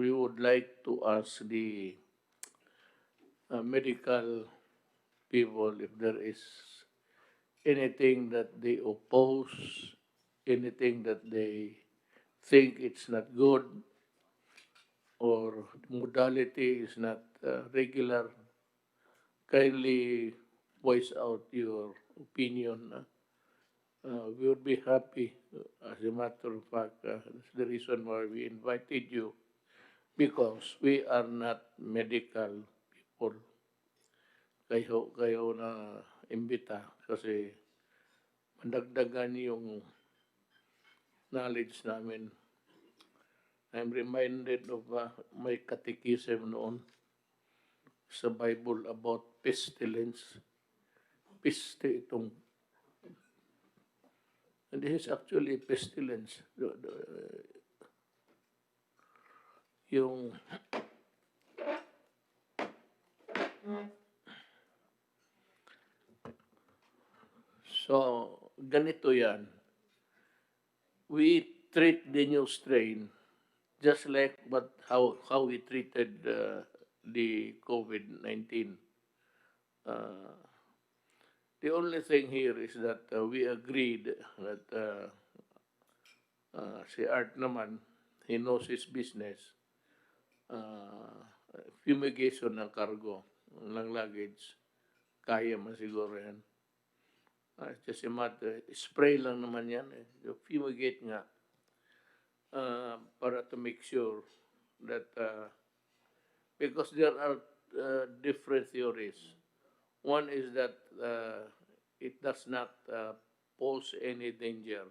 we would like to ask the medical people if there is anything that they oppose, anything that they think it's not good, or modality is not regular. Kindly voice out your opinion. We would be happy. As a matter of fact, that's the reason why we invited you, because we are not medical people. Kayo na imbita kasi mandagdagan yung knowledge namin. I'm reminded of my catechism noon sa Bible about pestilence. Peste itong, and this is actually pestilence. Yung so ganito yan. We treat the new strain just like how we treated the COVID-19. Uh, the only thing here is that we agreed that si Art naman, he knows his business. Fumigation ng cargo, ng luggage, kaya man siguro yan. It's just a matter, spray lang naman yan. Fumigate nga. Para to make sure that, because there are different theories. One is that it does not pose any danger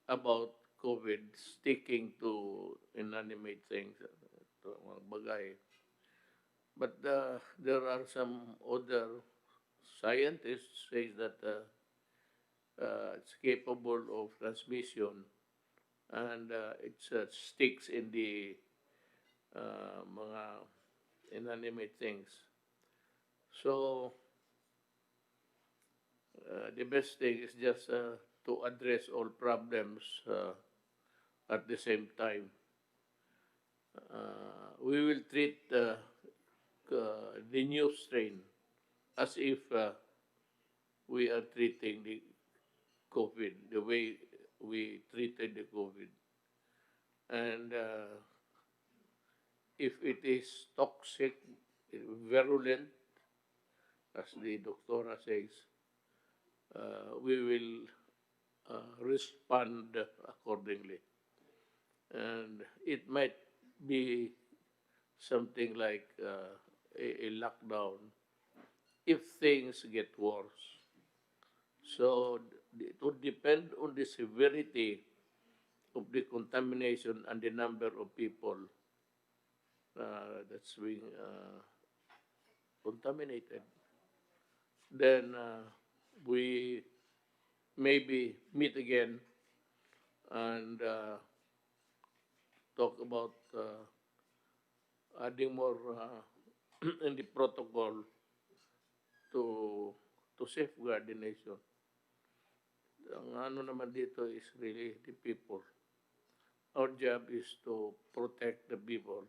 about COVID sticking to inanimate things, to mga bagay. But there are some other scientists say that it's capable of transmission, and it sticks in the mga inanimate things. So the best thing is just to address all problems at the same time. We will treat the new strain as if we are treating the COVID, the way we treated the COVID. And if it is toxic, virulent, as the doctora says, we will respond accordingly. And it might be something like a lockdown if things get worse. So it would depend on the severity of the contamination and the number of people that's being contaminated. Then we maybe meet again and talk about adding more in the protocol to safeguard the nation. Ang ano naman dito is really the people. Our job is to protect the people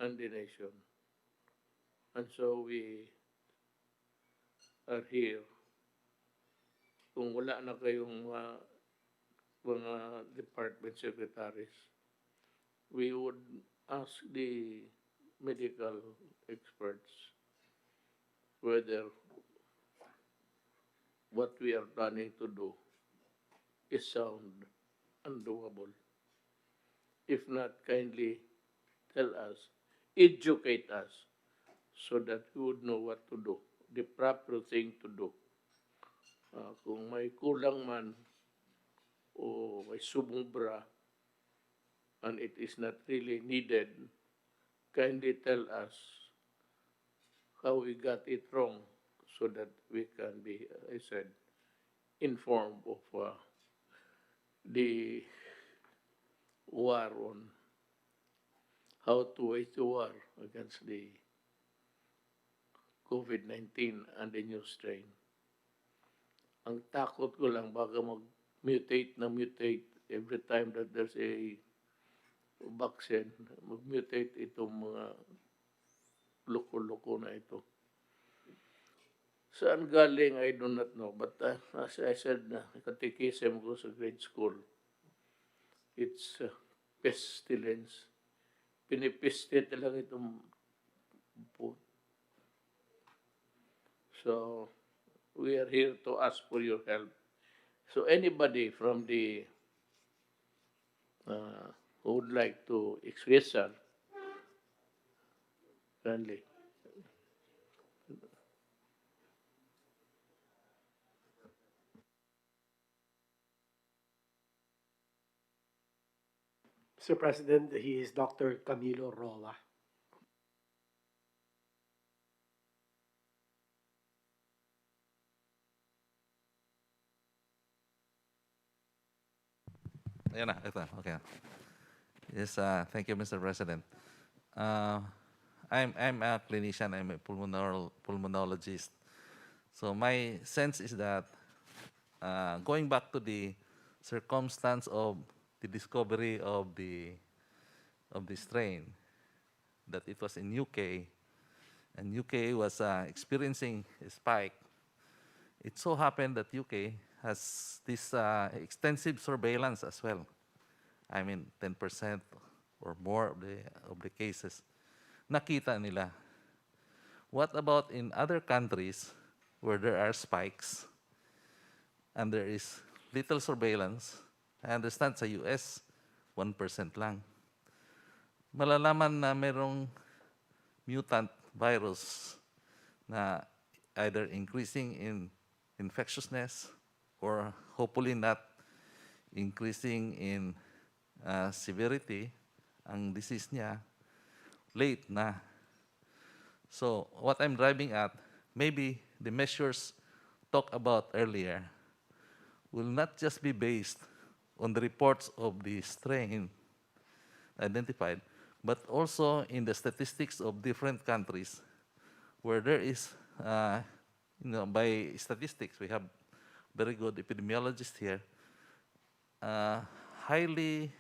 and the nation. And so we are here. Kung wala na kayong mga department secretaries, we would ask the medical experts whether what we are planning to do is sound and doable. If not, kindly tell us, educate us, so that we would know what to do, the proper thing to do. Kung may kulang man o may sumubra and it is not really needed, kindly tell us how we got it wrong so that we can be, I said, informed of the war on how to wage the war against the COVID-19 and the new strain. Ang takot ko lang baka mag-mutate na mutate every time that there's a vaccine, mag-mutate itong mga loko-loko na ito. Saan galing, I do not know. But as I said, catechism ko sa grade school, it's pestilence. Pinipiste talaga itong po. So, we are here to ask for your help. So, anybody from the who would like to express that, kindly. Mr. President, he is Dr. Camilo Roa. Ayan na, ito. Okay. Yes, thank you, Mr. President. I'm a clinician. I'm a pulmonologist. So my sense is that going back to the circumstance of the discovery of the strain, that it was in UK, and UK was experiencing a spike. It so happened that UK has this extensive surveillance as well. I mean, 10% or more of the cases, nakita nila. What about in other countries where there are spikes and there is little surveillance? I understand sa US, 1% lang. Malalaman na merong mutant virus na either increasing in infectiousness or hopefully not increasing in severity ang disease niya, late na. So what I'm driving at, maybe the measures talked about earlier will not just be based on the reports of the strain identified, but also in the statistics of different countries where there is, by statistics, we have very good epidemiologists here, highly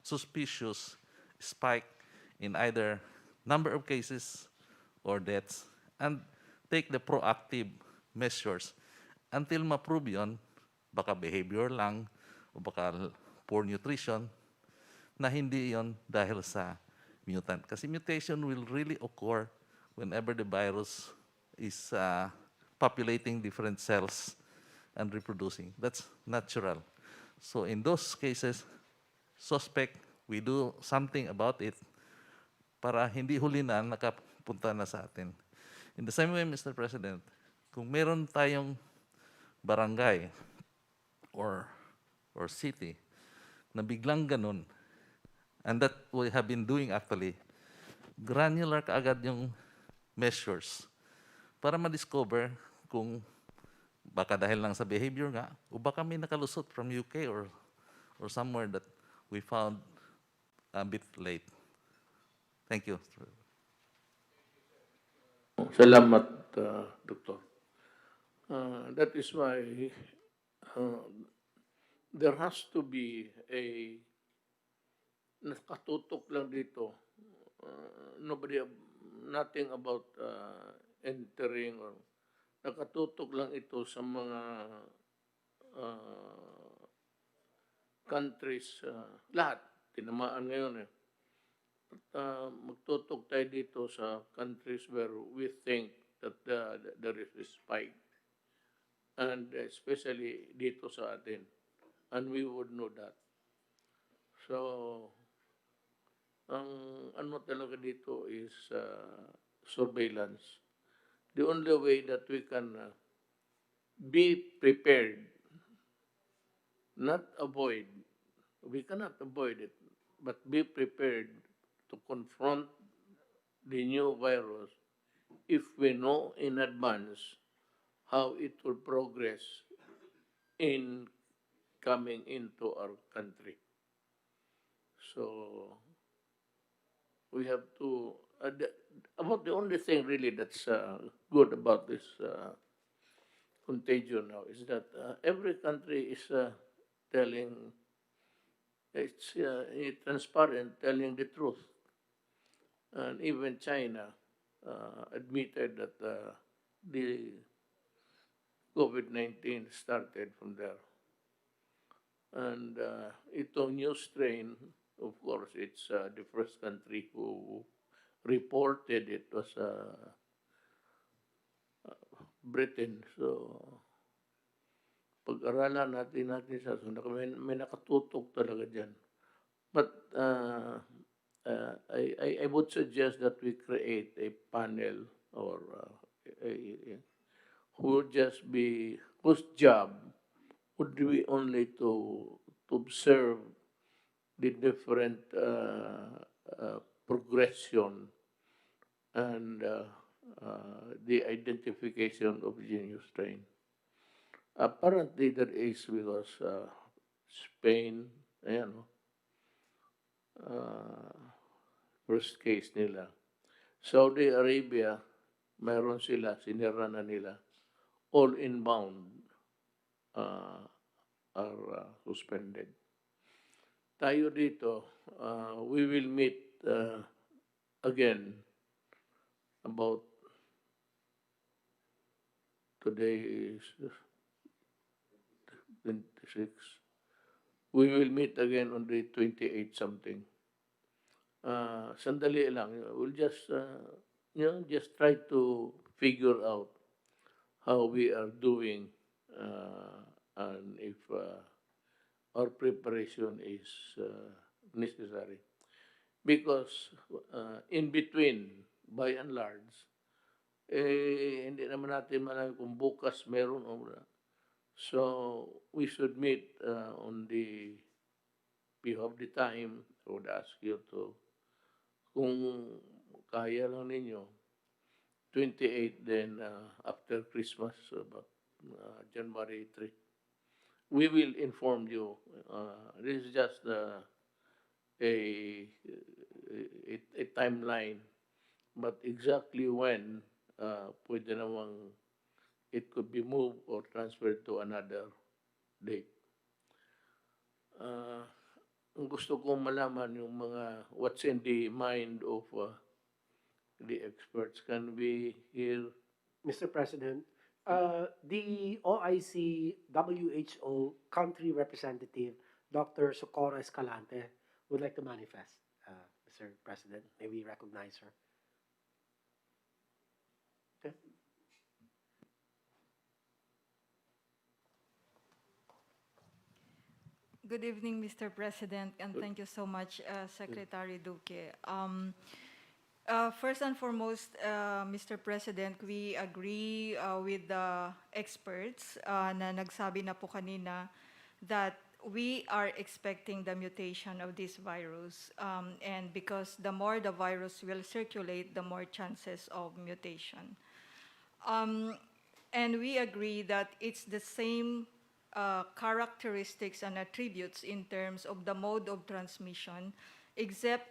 suspicious spike in either number of cases or deaths, and take the proactive measures until ma-prove yun, baka behavior lang, o baka poor nutrition, na hindi yon dahil sa mutant. Kasi mutation will really occur whenever the virus is populating different cells and reproducing. That's natural. So in those cases, suspect, we do something about it para hindi huli na nakapunta na sa atin. In the same way, Mr. President, kung meron tayong barangay or city na biglang ganun, and that we have been doing actually, granular kaagad yung measures para ma-discover kung baka dahil lang sa behavior nga, o baka may nakalusot from UK or somewhere that we found a bit late. Thank you. Salamat, Doktor. That is why there has to be a nakatutok lang dito. Nothing about entering or nakatutok lang ito sa mga countries, lahat, tinamaan ngayon eh. Magtutok tayo dito sa countries where we think that there is a spike. And especially dito sa atin. And we would know that. So, ang ano talaga dito is surveillance. The only way that we can be prepared, not avoid, we cannot avoid it, but be prepared to confront the new virus if we know in advance how it will progress in coming into our country. So, we have to, about the only thing really that's good about this contagion now is that every country is telling It's transparent, telling the truth. And even China admitted that the COVID-19 started from there. And itong new strain, of course, it's the first country who reported it was Britain. So, pag-aralan natin siya. So, may nakatutok talaga dyan. But I would suggest that we create a panel or who would just be, whose job would be only to observe the different progression and the identification of the new strain. Apparently, that is because Spain, ayan, first case nila. Saudi Arabia, mayroon sila, sinira na nila. All inbound are suspended. Tayo dito, we will meet again about today is 26. We will meet again on the 28 something. Sandali lang. We'll just, just try to figure out how we are doing and if our preparation is necessary. Because in between, by and large, hindi naman natin malaman kung bukas meron o wala. So, we should meet on the, if you have the time, I would ask you to, kung kaya lang ninyo, 28, then after Christmas, about January 3. We will inform you. This is just a timeline, but exactly when pwede namang it could be moved or transferred to another date. Ang gusto kong malaman yung mga what's in the mind of the experts. Can we hear? Mr. President, the OIC WHO country representative, Dr. Socorro Escalante, would like to manifest. Mr. President, may we recognize her? Okay. Good evening, Mr. President, and thank you so much, Secretary Duque. First and foremost, Mr. President, we agree with the experts na nagsabi na po kanina that we are expecting the mutation of this virus. And because the more the virus will circulate, the more chances of mutation. And we agree that it's the same characteristics and attributes in terms of the mode of transmission, except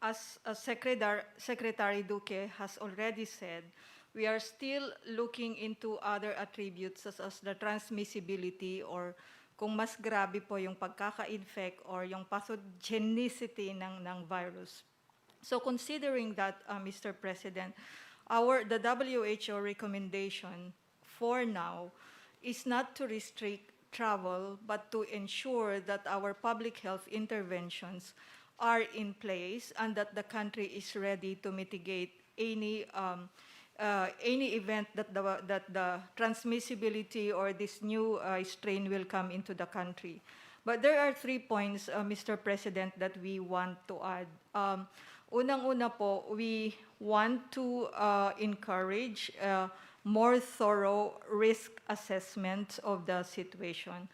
as Secretary Duque has already said, we are still looking into other attributes such as the transmissibility or kung mas grabe po yung pagkaka-infect or yung pathogenicity ng virus. So considering that, Mr. President, the WHO recommendation for now is not to restrict travel, but to ensure that our public health interventions are in place and that the country is ready to mitigate any event that the transmissibility or this new strain will come into the country. But there are 3 points, Mr. President, that we want to add. Unang-una po, we want to encourage more thorough risk assessment of the situation.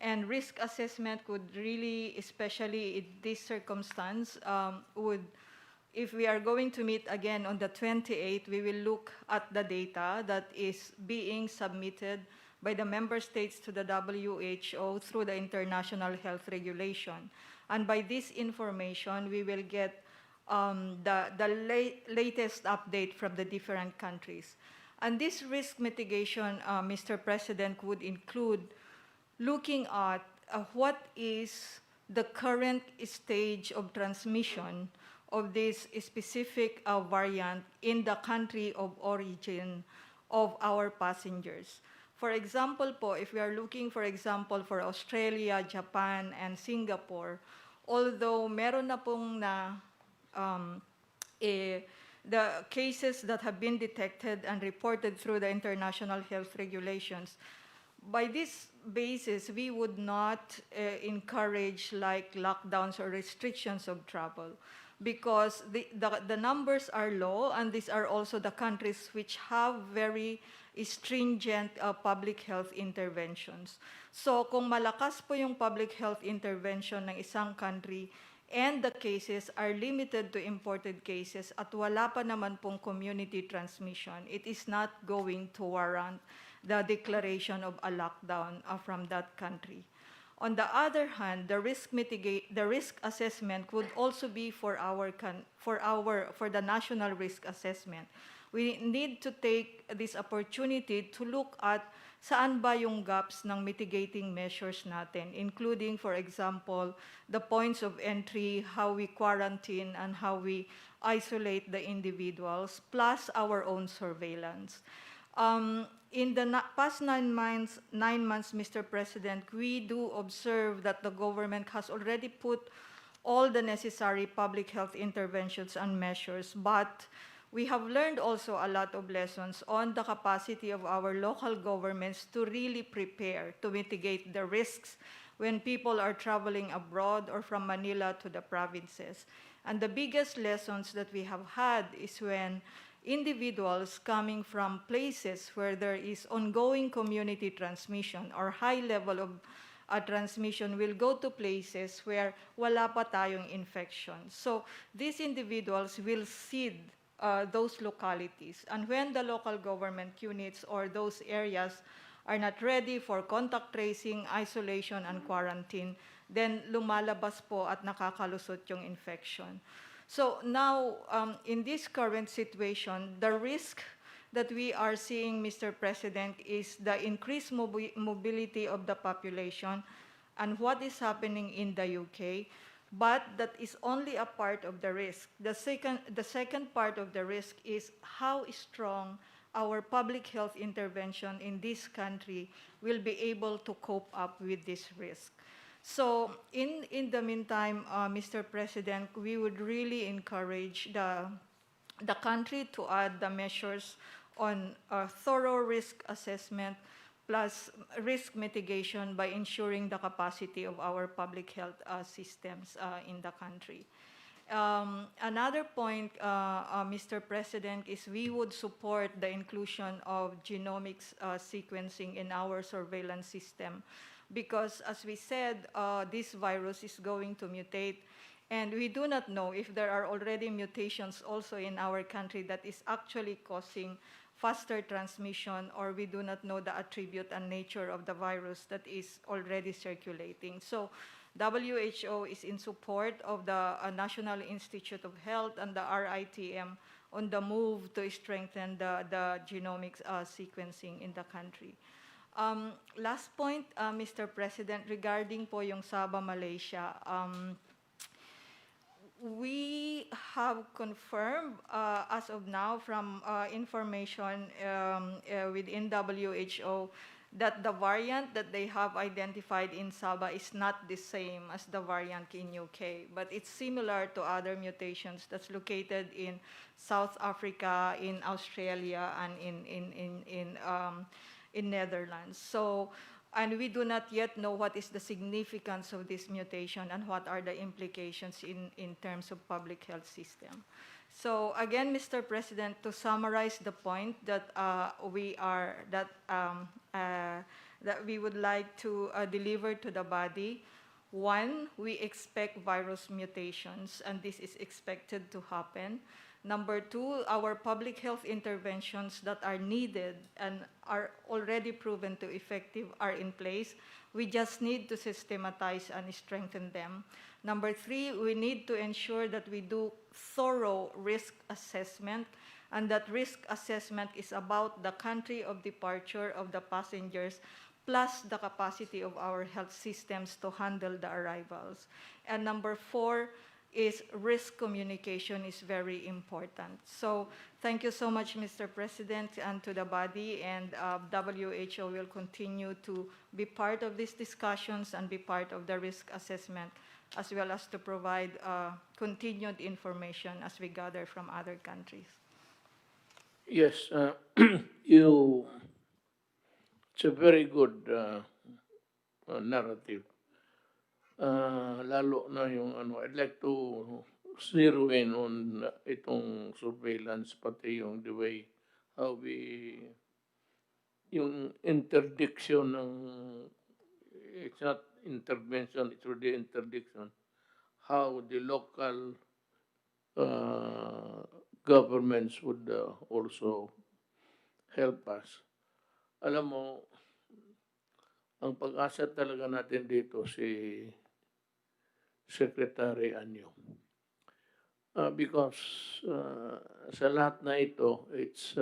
And risk assessment would really, especially in this circumstance, if we are going to meet again on the 28th, we will look at the data that is being submitted by the member states to the WHO through the International Health Regulation. And by this information, we will get the latest update from the different countries. And this risk mitigation, Mr. President, would include looking at what is the current stage of transmission of this specific variant in the country of origin of our passengers. For example po, if we are looking, for example, for Australia, Japan, and Singapore, although meron na pong um, the cases that have been detected and reported through the international health regulations, by this basis, we would not encourage like lockdowns or restrictions of travel because the numbers are low, and these are also the countries which have very stringent public health interventions. So kung malakas po yung public health intervention ng isang country and the cases are limited to imported cases at wala pa naman pong community transmission, it is not going to warrant the declaration of a lockdown from that country. On the other hand, the risk assessment would also be for the national risk assessment. We need to take this opportunity to look at saan ba yung gaps ng mitigating measures natin, including, for example, the points of entry, how we quarantine, and how we isolate the individuals, plus our own surveillance. In the past 9 months, Mr. President, we do observe that the government has already put all the necessary public health interventions and measures, but we have learned also a lot of lessons on the capacity of our local governments to really prepare to mitigate the risks when people are traveling abroad or from Manila to the provinces. And the biggest lessons that we have had is when individuals coming from places where there is ongoing community transmission or high level of transmission will go to places where wala pa tayong infection. So these individuals will seed those localities. And when the local government units or those areas are not ready for contact tracing, isolation, and quarantine, then lumalabas po at nakakalusot yung infection. So now, in this current situation, the risk that we are seeing, Mr. President, is the increased mobility of the population and what is happening in the UK, but that is only a part of the risk. The second part of the risk is how strong our public health intervention in this country will be able to cope up with this risk. So in the meantime, Mr. President, we would really encourage the country to add the measures on a thorough risk assessment plus risk mitigation by ensuring the capacity of our public health systems in the country. Another point, Mr. President, is we would support the inclusion of genomics sequencing in our surveillance system because, as we said, this virus is going to mutate, and we do not know if there are already mutations also in our country that is actually causing faster transmission, or we do not know the attribute and nature of the virus that is already circulating. So WHO is in support of the National Institute of Health and the RITM on the move to strengthen the genomics sequencing in the country. Last point, Mr. President, regarding po yung Sabah, Malaysia. We have confirmed as of now from information within WHO that the variant that they have identified in Sabah is not the same as the variant in UK, but it's similar to other mutations that's located in South Africa, in Australia, and in Netherlands. So, and we do not yet know what is the significance of this mutation and what are the implications in terms of public health system. So again, Mr. President, to summarize the point that that we would like to deliver to the body. One, we expect virus mutations, and this is expected to happen. Number two, our public health interventions that are needed and are already proven to effective are in place. We just need to systematize and strengthen them. Number three, we need to ensure that we do thorough risk assessment, and that risk assessment is about the country of departure of the passengers, plus the capacity of our health systems to handle the arrivals. And number four is risk communication is very important. So thank you so much, Mr. President, and to the body, and WHO will continue to be part of these discussions and be part of the risk assessment, as well as to provide continued information as we gather from other countries. Yes, you. It's a very good narrative. Lalo na yung ano, I'd like to zero in on itong surveillance, pati yung the way how we, yung interdiction ng, it's not intervention, it's really interdiction, how the local governments would also help us. Alam mo, ang pag-asa talaga natin dito si Secretary Anyo. Because sa lahat na ito, it's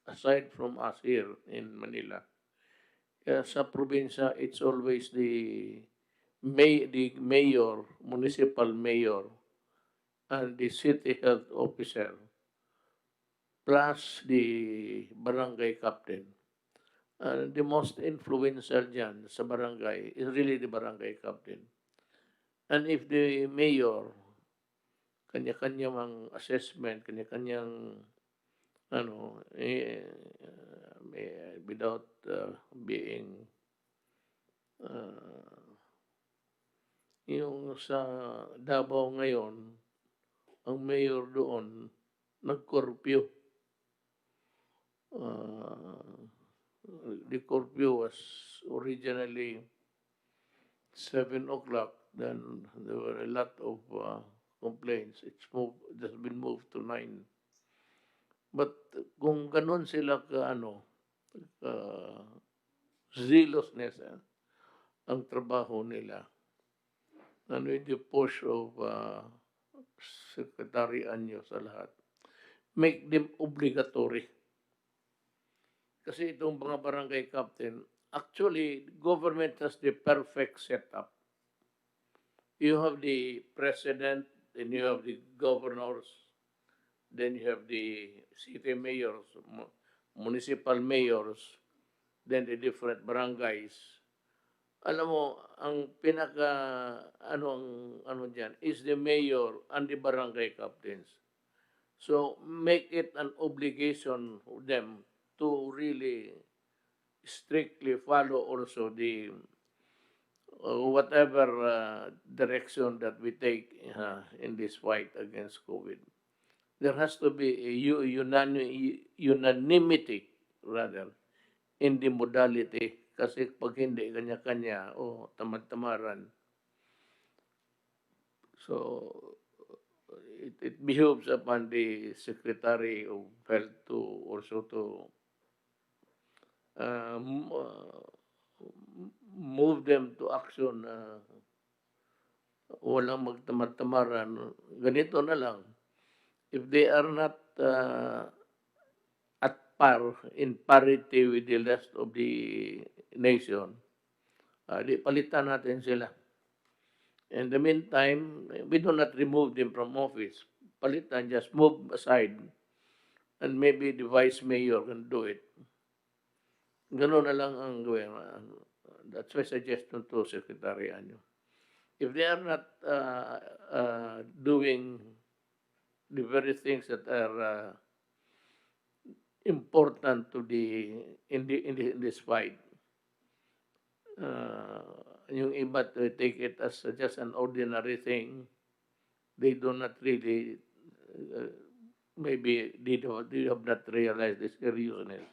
aside from us here in Manila, sa probinsya, it's always the mayor, municipal mayor, and the city health officer, plus the barangay captain. The most influential dyan sa barangay is really the barangay captain. And if the mayor, kanya-kanya mang assessment, kanya-kanyang ano, without being yung sa Davao ngayon, ang mayor doon nag-curfew. The curfew was originally 7 o'clock. Then there were a lot of complaints. It's been moved to 9. But kung ganun sila zealousness, ang trabaho nila, ano yung the push of Secretary Anyo sa lahat, make them obligatory. Kasi itong mga barangay captain, actually, government has the perfect setup. You have the president, then you have the governors, then you have the city mayors, municipal mayors, then the different barangays. Alam mo, ang pinaka, ano dyan, is the mayor and the barangay captains. So, make it an obligation for them to really strictly follow also the whatever direction that we take in this fight against COVID. There has to be a unanimity rather in the modality, kasi pag hindi kanya-kanya o tamad-tamaran, so it behoves upon the Secretary of Health to also to move them to action. Walang magtamad-tamaran. Ganito na lang. If they are not at par, in parity with the rest of the nation, di palitan natin sila. In the meantime, we do not remove them from office. Palitan, just move aside. And maybe the vice mayor can do it. Ganun na lang ang gawin. That's my suggestion to Secretary Anyo. If they are not doing the very things that are important to in this fight, yung iba to take it as just an ordinary thing. They do not really, maybe they have not realized the seriousness.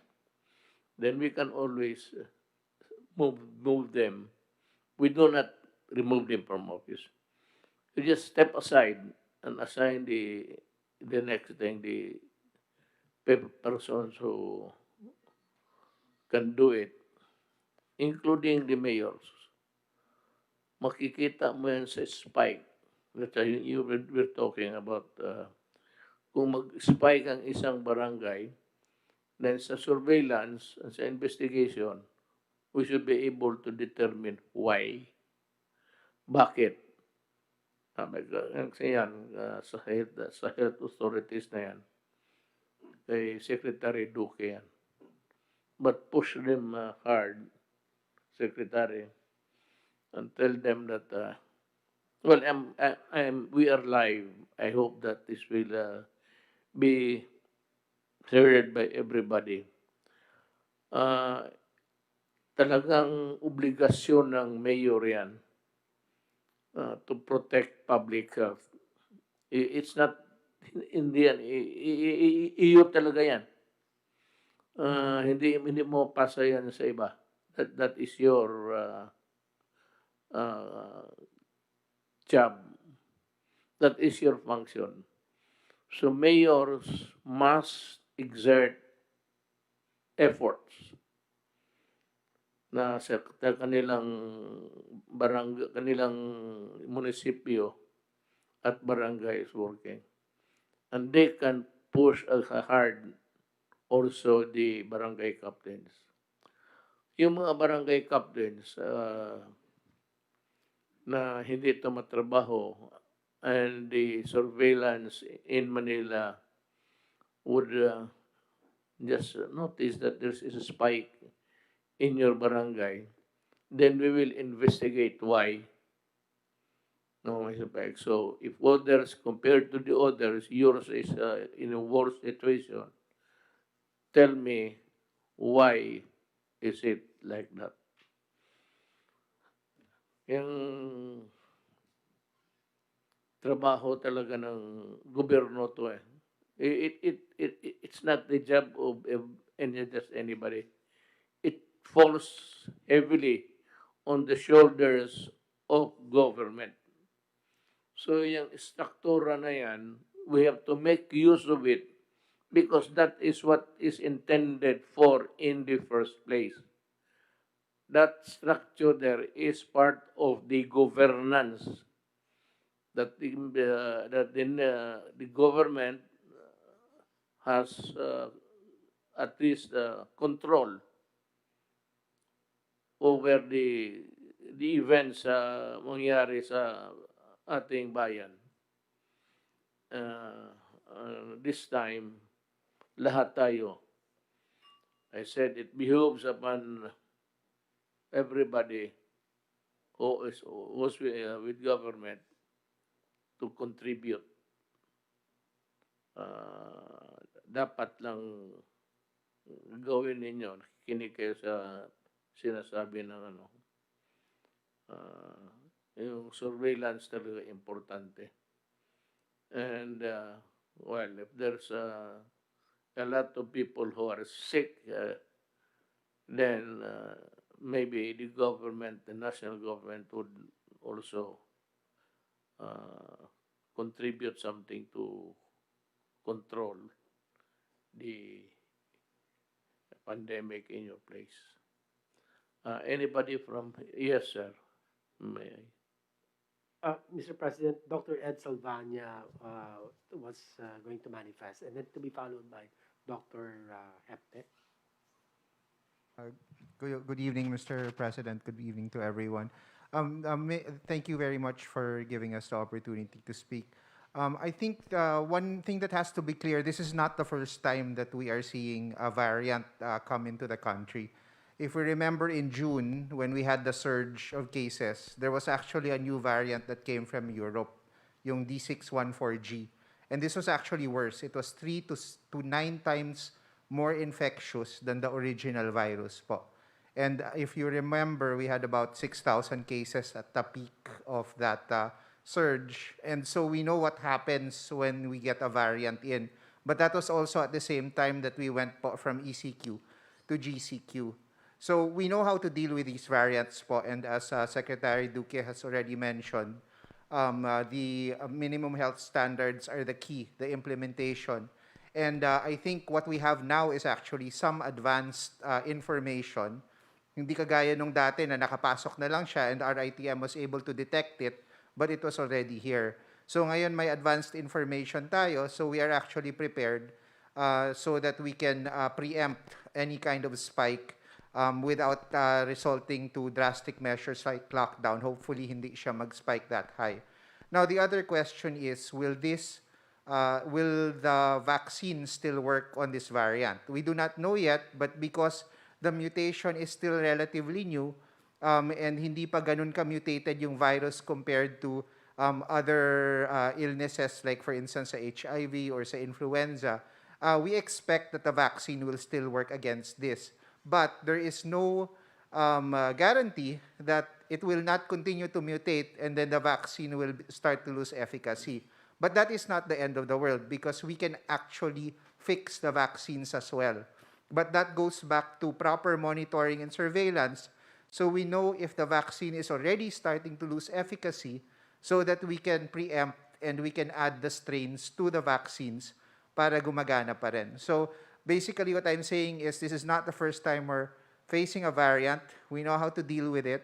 Then we can always move them. We do not remove them from office. You just step aside and assign the next thing, the persons who can do it, including the mayors. Makikita mo yan sa spike that you were talking about. Kung mag-spike ang isang barangay, then sa surveillance and sa investigation, we should be able to determine why, bakit. Kasi yan, sa health authorities na yan, kay Secretary Duque yan. But push them hard, Secretary, and tell them that, well, we are live. I hope that this will be heard by everybody. Talagang obligasyon ng mayor yan to protect public health. It's not, hindi yan, iyo talaga yan. Hindi mo pasa yan sa iba. That is your job. That is your function. So mayors must exert efforts na sa kanilang kanilang munisipyo at barangay is working. And they can push hard also the barangay captains. Yung mga barangay captains na hindi ito matrabaho and the surveillance in Manila would just notice that there is a spike in your barangay, then we will investigate why. No, may spike. So if others, compared to the others, yours is in a worse situation, tell me why is it like that? Yung trabaho talaga ng gobyerno to eh. It's not the job of just anybody. It falls heavily on the shoulders of government. So yung struktura na yan, we have to make use of it because that is what is intended for in the first place. That structure there is part of the governance that the government has at least control over the events mangyari sa ating bayan. This time, lahat tayo. I said it behoves upon everybody who is with government to contribute. Dapat lang gawin ninyo, nakikinig kayo sa sinasabi ng yung surveillance talaga importante. And well, if there's a lot of people who are sick, then maybe the government, the national government would also contribute something to control the pandemic in your place. Anybody from, yes, sir, may I? Mr. President, Dr. Ed Salvania was going to manifest, and then to be followed by Dr. Hepte. Good evening, Mr. President. Good evening to everyone. Thank you very much for giving us the opportunity to speak. I think one thing that has to be clear, this is not the first time that we are seeing a variant come into the country. If we remember in June, when we had the surge of cases, there was actually a new variant that came from Europe, yung D614G. And this was actually worse. It was 3 to 9 times more infectious than the original virus po. And if you remember, we had about 6,000 cases at the peak of that surge. And so we know what happens when we get a variant in. But that was also at the same time that we went po from ECQ to GCQ. So we know how to deal with these variants po. And as Secretary Duque has already mentioned, the minimum health standards are the key, the implementation. And I think what we have now is actually some advanced information. Hindi kagaya nung dati na nakapasok na lang siya and RITM was able to detect it, but it was already here. So ngayon may advanced information tayo, so we are actually prepared so that we can preempt any kind of spike without resulting to drastic measures like lockdown. Hopefully, hindi siya mag-spike that high. Now, the other question is, will the vaccine still work on this variant? We do not know yet, but because the mutation is still relatively new, and hindi pa ganun ka-mutated yung virus compared to other illnesses like for instance sa HIV or sa influenza, we expect that the vaccine will still work against this. But there is no guarantee that it will not continue to mutate and then the vaccine will start to lose efficacy. But that is not the end of the world because we can actually fix the vaccines as well. But that goes back to proper monitoring and surveillance so we know if the vaccine is already starting to lose efficacy so that we can preempt and we can add the strains to the vaccines para gumagana pa rin. So basically what I'm saying is this is not the first time we're facing a variant. We know how to deal with it.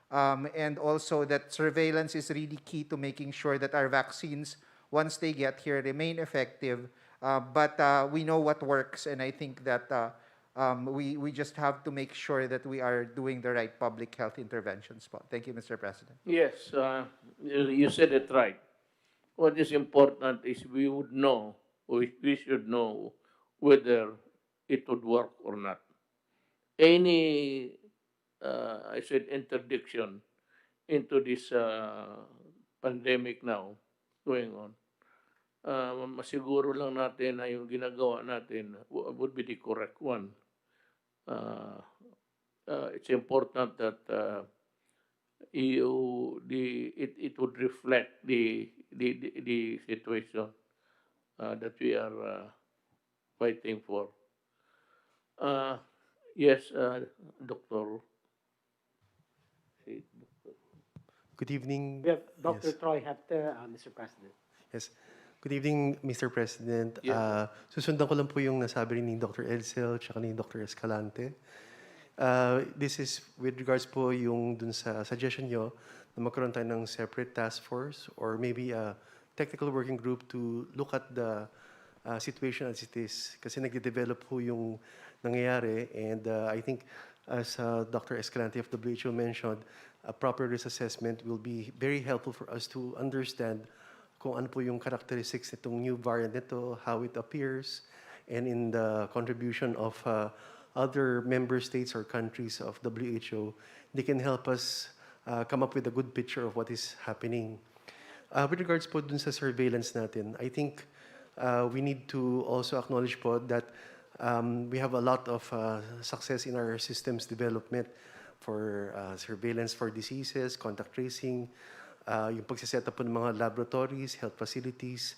And also that surveillance is really key to making sure that our vaccines, once they get here, remain effective. But we know what works, and I think that we just have to make sure that we are doing the right public health interventions. Thank you, Mr. President. Yes, you said it right. What is important is we would know, we should know whether it would work or not. Any, I said, interdiction into this pandemic now going on, masiguro lang natin na yung ginagawa natin would be the correct one. It's important that it would reflect the situation that we are fighting for. Yes, Doctor. Good evening. We have Dr. Yes. Troy Hepte, Mr. President. Yes. Good evening, Mr. President. Yes. Susundan ko lang po yung nasabi rin ni Dr. Edsel at ni Dr. Escalante. This is with regards po yung dun sa suggestion nyo na magkaroon tayo ng separate task force or maybe a technical working group to look at the situation as it is. Kasi nagde-develop po yung nangyayari and I think as Dr. Escalante of WHO mentioned, a proper risk assessment will be very helpful for us to understand kung ano po yung characteristics nitong new variant nito, how it appears, and in the contribution of other member states or countries of WHO, they can help us come up with a good picture of what is happening. With regards po dun sa surveillance natin, I think we need to also acknowledge po that we have a lot of success in our systems development for surveillance for diseases, contact tracing, yung pagsiset up po ng mga laboratories, health facilities.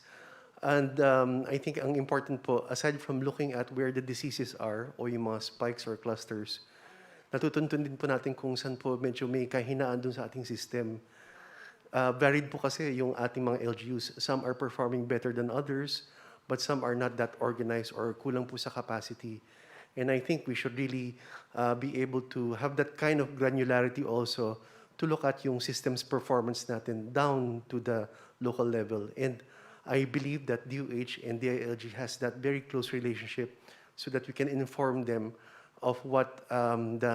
And I think ang important po, aside from looking at where the diseases are o yung mga spikes or clusters, natutuntun din po natin kung saan po medyo may kahinaan dun sa ating system. Varied po kasi yung ating mga LGUs. Some are performing better than others, but some are not that organized or kulang po sa capacity. And I think we should really be able to have that kind of granularity also to look at yung system's performance natin down to the local level. And I believe that DOH and DILG has that very close relationship so that we can inform them of what the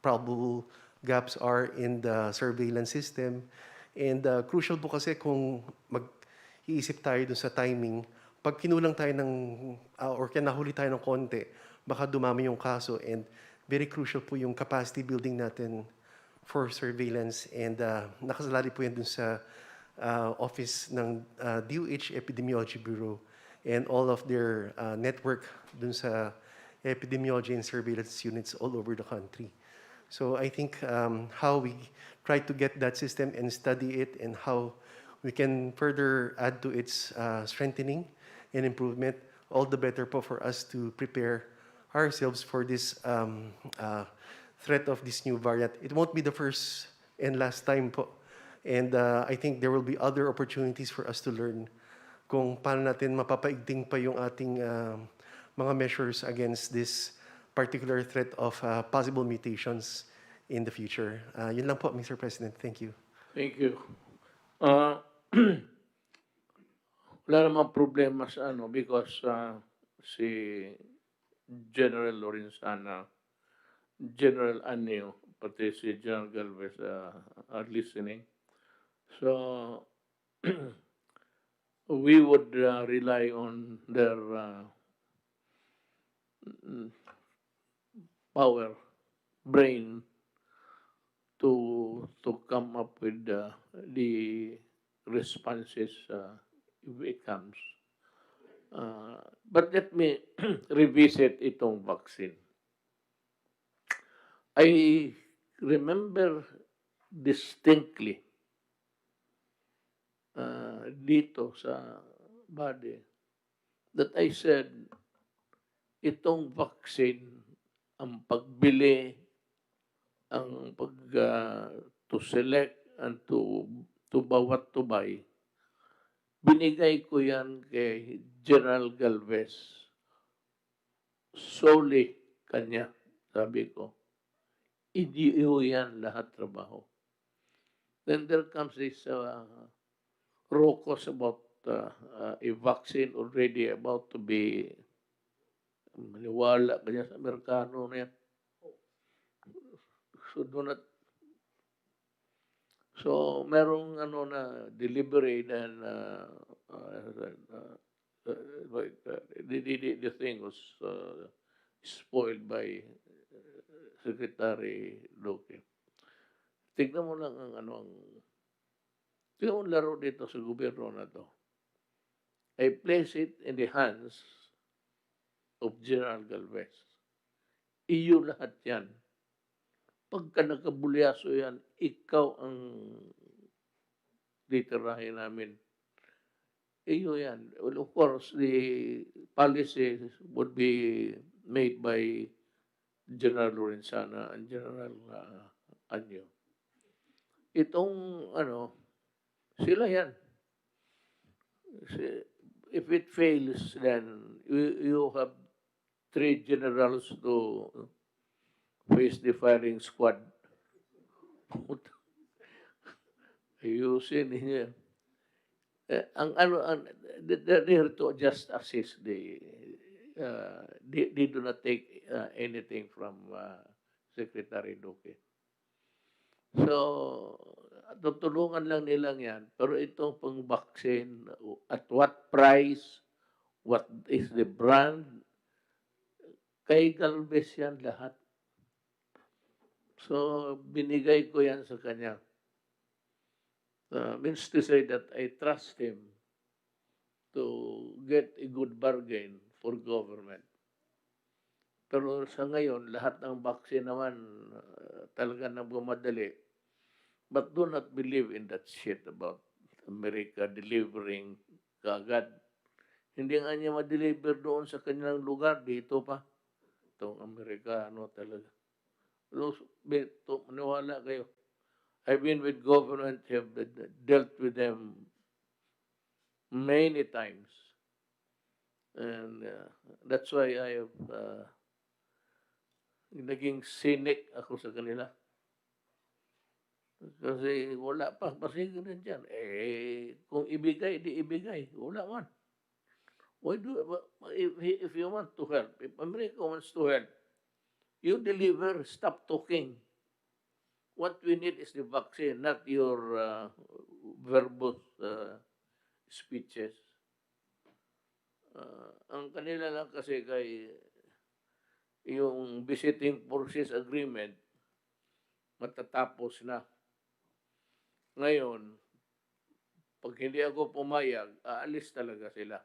probable gaps are in the surveillance system. And crucial po kasi kung mag-iisip tayo dun sa timing, pag kinulang tayo ng, or kinahuli tayo ng konti, baka dumami yung kaso. And very crucial po yung capacity building natin for surveillance. And nakasalali po yan dun sa office ng DOH Epidemiology Bureau and all of their network dun sa epidemiology and surveillance units all over the country. So I think how we try to get that system and study it and how we can further add to its strengthening and improvement, all the better po for us to prepare ourselves for this threat of this new variant. It won't be the first and last time po. And I think there will be other opportunities for us to learn kung paano natin mapapaigting pa yung ating mga measures against this particular threat of possible mutations in the future. Yun lang po, Mr. President. Thank you. Thank you. Wala namang problema sa because si General Lorenzana General Anyo, pati si General Galvez are listening. So we would rely on their power, brain to come up with the responses if it comes. But let me revisit itong vaccine. I remember distinctly dito sa body that I said itong vaccine ang pagbili ang pag to select and to bawat to buy binigay ko yan kay General Galvez solely kanya sabi ko iyo yan lahat trabaho. Then there comes this raucous about a vaccine already about to be maniwala kanya sa Amerikano na yan. So do not so merong ano na delivery then the thing was spoiled by Secretary Duque. Tignan mo lang ang ano ang tignan mo ang laro dito sa gobyerno na to. I place it in the hands of General Galvez. Iyo lahat yan. Pagka nagkabulyaso yan, ikaw ang titirahin namin. Iyo yan. Well, of course, the policy would be made by General Lorenzana and General Anyo. Itong ano, sila yan. If it fails, then you have 3 generals to face the firing squad. Ayusin niya. Ang ano, they're there to just assist they do not take anything from Secretary Duque. So, tutulungan lang nilang yan. Pero itong pang-vaccine, at what price, what is the brand, kay Galvez yan lahat. So, binigay ko yan sa kanya. Means to say that I trust him to get a good bargain for government. Pero sa ngayon, lahat ng vaccine naman talaga nang bumadali. But do not believe in that shit about America delivering kaagad. Hindi nga niya ma-deliver doon sa kanilang lugar. Dito pa. Itong Amerikano talaga. Maniwala kayo. I've been with government, have dealt with them many times. And that's why I have naging cynic ako sa kanila. Kasi wala pa, pasig rin dyan. Kung ibigay, di ibigay. Wala man. Why do, if you want to help, if America wants to help, you deliver, stop talking. What we need is the vaccine, not your verbose speeches. Ang kanila lang kasi kay yung visiting forces agreement, matatapos na. Ngayon, pag hindi ako pumayag, aalis talaga sila.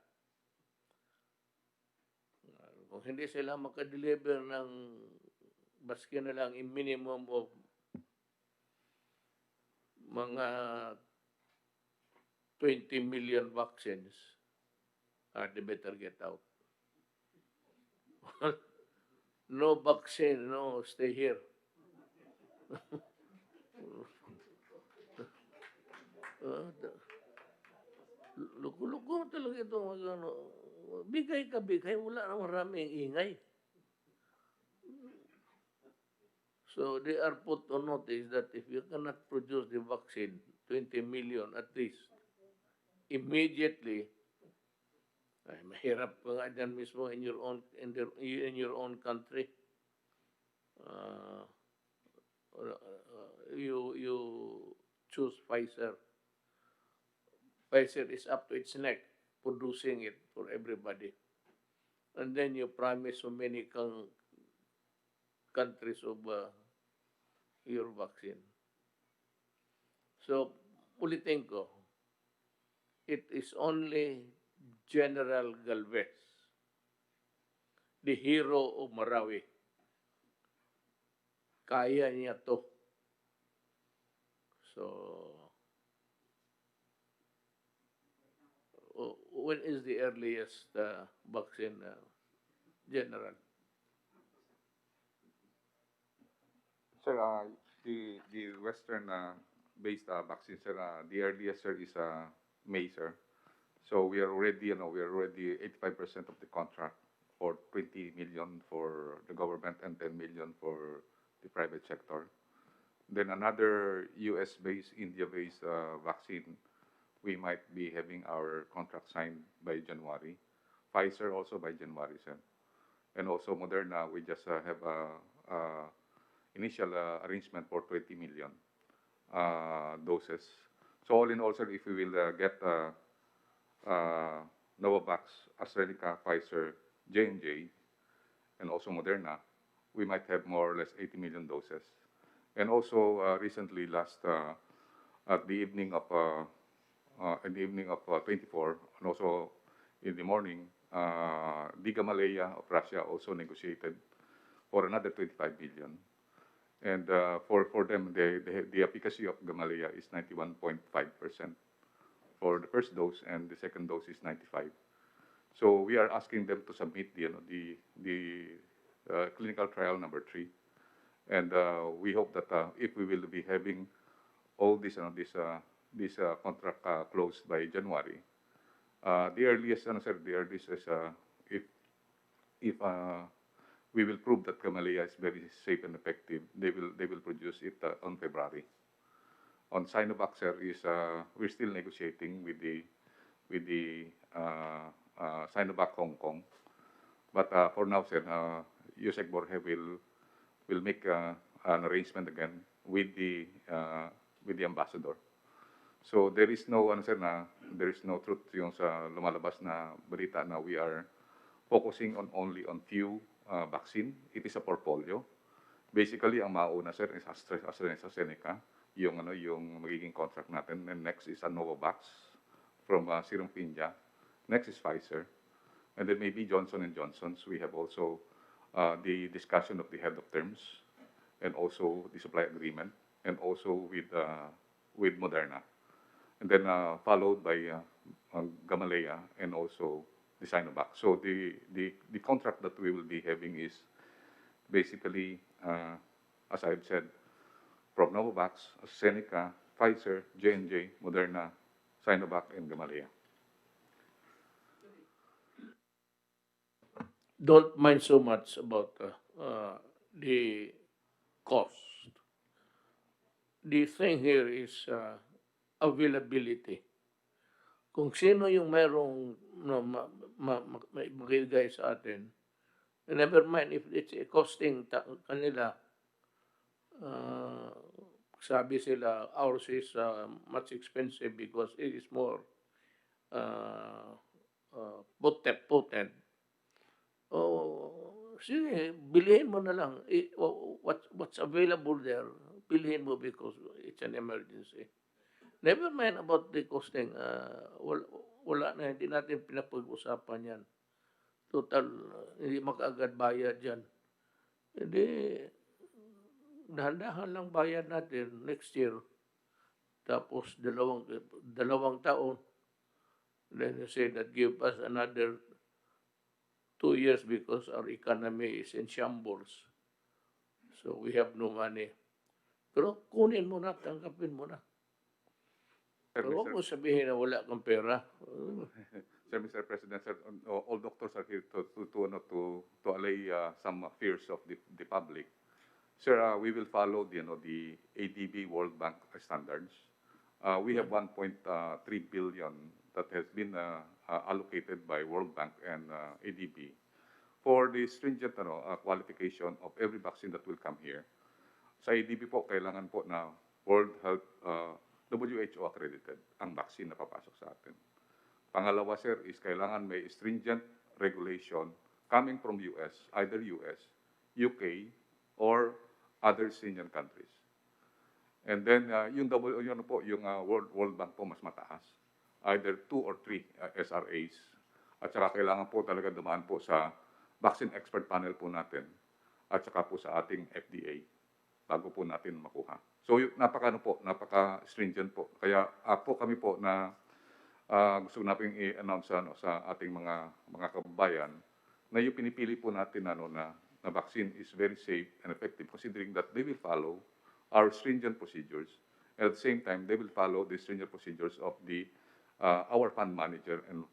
Kung hindi sila makadeliver ng baski na lang in minimum of mga 20 million vaccines, they better get out. No vaccine, no, stay here. Luko-luko talaga ito. Bigay ka, bigay. Wala na maraming ingay. So they are put on notice that if you cannot produce the vaccine, 20 million at least, immediately, mahirap ka nga dyan mismo in your own country. uh, you choose Pfizer. Pfizer is up to its neck producing it for everybody. And then you promise so many countries of your vaccine. So, ulitin ko, it is only General Galvez, the hero of Marawi. Kaya niya to. So, when is the earliest vaccine, General? Sir, the Western based vaccine, sir, the earliest, sir, is May, sir. So we are already, we are already 85% of the contract for 20 million for the government and 10 million for the private sector. Then another US-based, India-based vaccine, we might be having our contract signed by January. Pfizer also by January, sir. And also Moderna, we just have a initial arrangement for 20 million doses. So all in all, sir, if we will get Novavax, AstraZeneca, Pfizer, J&J, and also Moderna, we might have more or less 80 million doses. And also recently, at the evening of 24, and also in the morning, the Gamaleya of Russia also negotiated for another 25 billion. And for them, the efficacy of Gamaleya is 91.5% for the first dose, and the second dose is 95. So we are asking them to submit the clinical trial number 3, and we hope that if we will be having all this contract closed by January, the earliest, sir, the earliest is if we will prove that Gamaleya is very safe and effective, they will produce it on February. On Sinovac, sir, is we're still negotiating with the Sinovac Hong Kong, but for now, sir, Yusek Borge will make an arrangement again with the ambassador. So there is no answer na, there is no truth yung sa lumalabas na balita na we are focusing only on few vaccine. It is a portfolio. Basically, ang mauna, sir, is AstraZeneca, yung magiging contract natin. And next is a Novavax from Serum India. Next is Pfizer. And then maybe Johnson & Johnson's. We have also the discussion of the head of terms and also the supply agreement, and also with Moderna. And then followed by Gamaleya and also the Sinovac. So the contract that we will be having is basically, as I've said, from Novavax, AstraZeneca, Pfizer, J&J, Moderna, Sinovac, and Gamaleya. Don't mind so much about the cost. The thing here is availability. Kung sino yung merong magigay sa atin, never mind if it's a costing kanila, sabi sila, ours is much expensive because it is more potent. Sige, bilhin mo na lang. What's available there, bilhin mo because it's an emergency. Never mind about the costing. Wala na, hindi natin pinapag-usapan yan. Total, hindi makaagad bayad yan. Hindi, dahan-dahan lang bayad natin next year. Tapos, dalawang taon. Then you say that give us another 2 years because our economy is in shambles. So we have no money. Pero kunin mo na, tanggapin mo na. Pero huwag mo sabihin na wala kang pera. Sir, Mr. President, sir, all doctors are here to allay some fears of the public. Sir, we will follow the ADB World Bank standards. We have 1.3 billion that has been allocated by World Bank and ADB for the stringent qualification of every vaccine that will come here. Sa ADB po, kailangan po na World Health, WHO accredited ang vaccine na papasok sa atin. Pangalawa, sir, is kailangan may stringent regulation coming from US, either US, UK, or other stringent countries. And then, yung World Bank po mas mataas. Either 2 or 3 SRAs. At saka kailangan po talaga dumaan po sa vaccine expert panel po natin. At saka po sa ating FDA bago po natin makuha. So, napaka-stringent po. Kaya po kami po na gusto natin i-announce sa ating mga kababayan na yung pinipili po natin na vaccine is very safe and effective considering that they will follow our stringent procedures. And at the same time, they will follow the stringent procedures of our fund manager and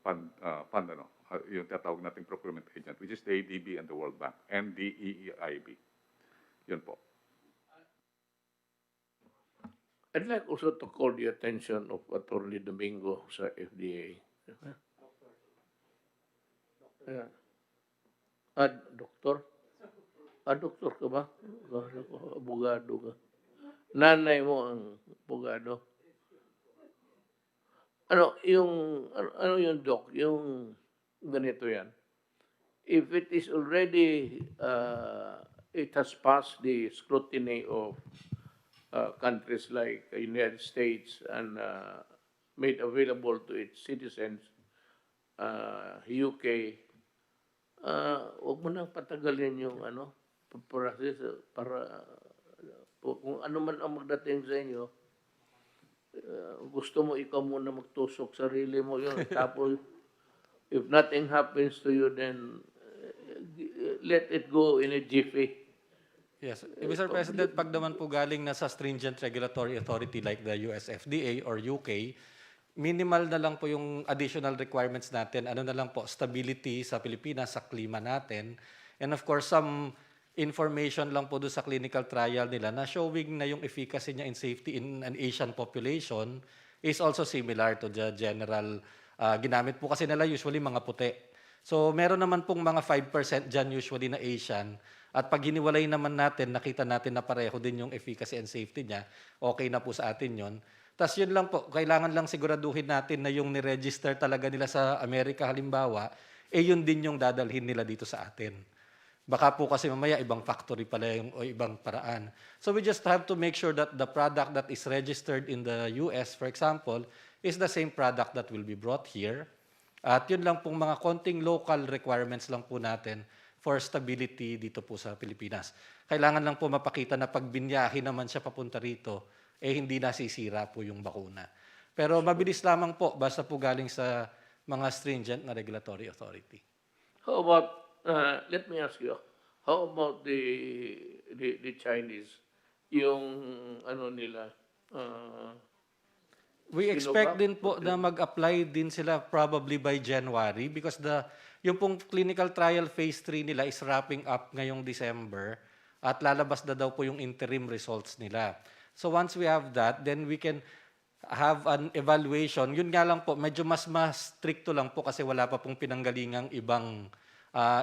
yung tatawag nating procurement agent, which is the ADB and the World Bank and the EEIB. Yun po. I'd like also to call the attention of Attorney Domingo sa FDA. Yeah. Doktor? Doktor ka ba? Abogado ka. Nanay mo ang abogado. Ano yung doc? Yung ganito yan. If it is already, it has passed the scrutiny of countries like the United States and made available to its citizens, UK, huwag mo nang patagalin yung process para kung ano man ang magdating sa inyo, gusto mo ikaw muna magtusok sarili mo yun. Tapos, if nothing happens to you, then let it go in a jiffy. Yes. Mr. President, pag naman po galing na sa stringent regulatory authority like the US FDA or UK, minimal na lang po yung additional requirements natin. Ano na lang po, stability sa Pilipinas, sa klima natin. And of course, some information lang po doon sa clinical trial nila na showing na yung efficacy niya in safety in an Asian population is also similar to the general ginamit po kasi nila usually mga puti. So meron naman pong mga 5% dyan usually na Asian. At pag hiniwalay naman natin, nakita natin na pareho din yung efficacy and safety niya, okay na po sa atin yon. Tapos yun lang po, kailangan lang siguraduhin natin na yung niregister talaga nila sa Amerika halimbawa, yun din yung dadalhin nila dito sa atin. Baka po kasi mamaya ibang factory pala yung, o ibang paraan. So we just have to make sure that the product that is registered in the US, for example, is the same product that will be brought here. At yun lang pong mga konting local requirements lang po natin for stability dito po sa Pilipinas. Kailangan lang po mapakita na pag binyahe naman siya papunta rito, hindi nasisira po yung bakuna. Pero mabilis lamang po, basta po galing sa mga stringent na regulatory authority. How about, let me ask you, how about the Chinese? Yung nila, We expect din po na mag-apply din sila probably by January because yung pong clinical trial phase 3 nila is wrapping up ngayong December at lalabas na daw po yung interim results nila. So once we have that, then we can have an evaluation. Yun nga lang po, medyo mas stricto lang po kasi wala pa pong pinanggalingang ibang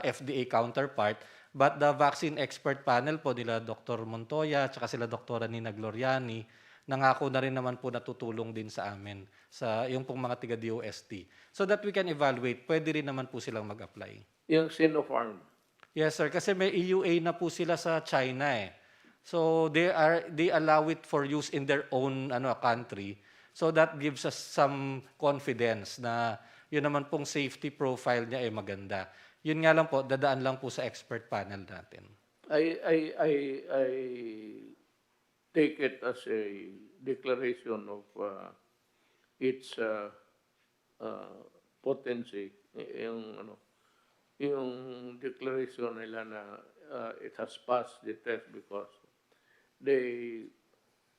FDA counterpart. But the vaccine expert panel po nila Dr. Montoya at sila Dr. Nina Gloriani, nangako na rin naman po natutulong din sa amin, sa yung pong mga tiga-DOST. So that we can evaluate, pwede rin naman po silang mag-apply. yung Sinopharm? Yes, sir. Kasi may EUA na po sila sa China eh. So they allow it for use in their own country. So that gives us some confidence na yun naman pong safety profile niya ay maganda. Yun nga lang po, dadaan lang po sa expert panel natin. I take it as a declaration of its potency. Yung declaration nila na it has passed the test because they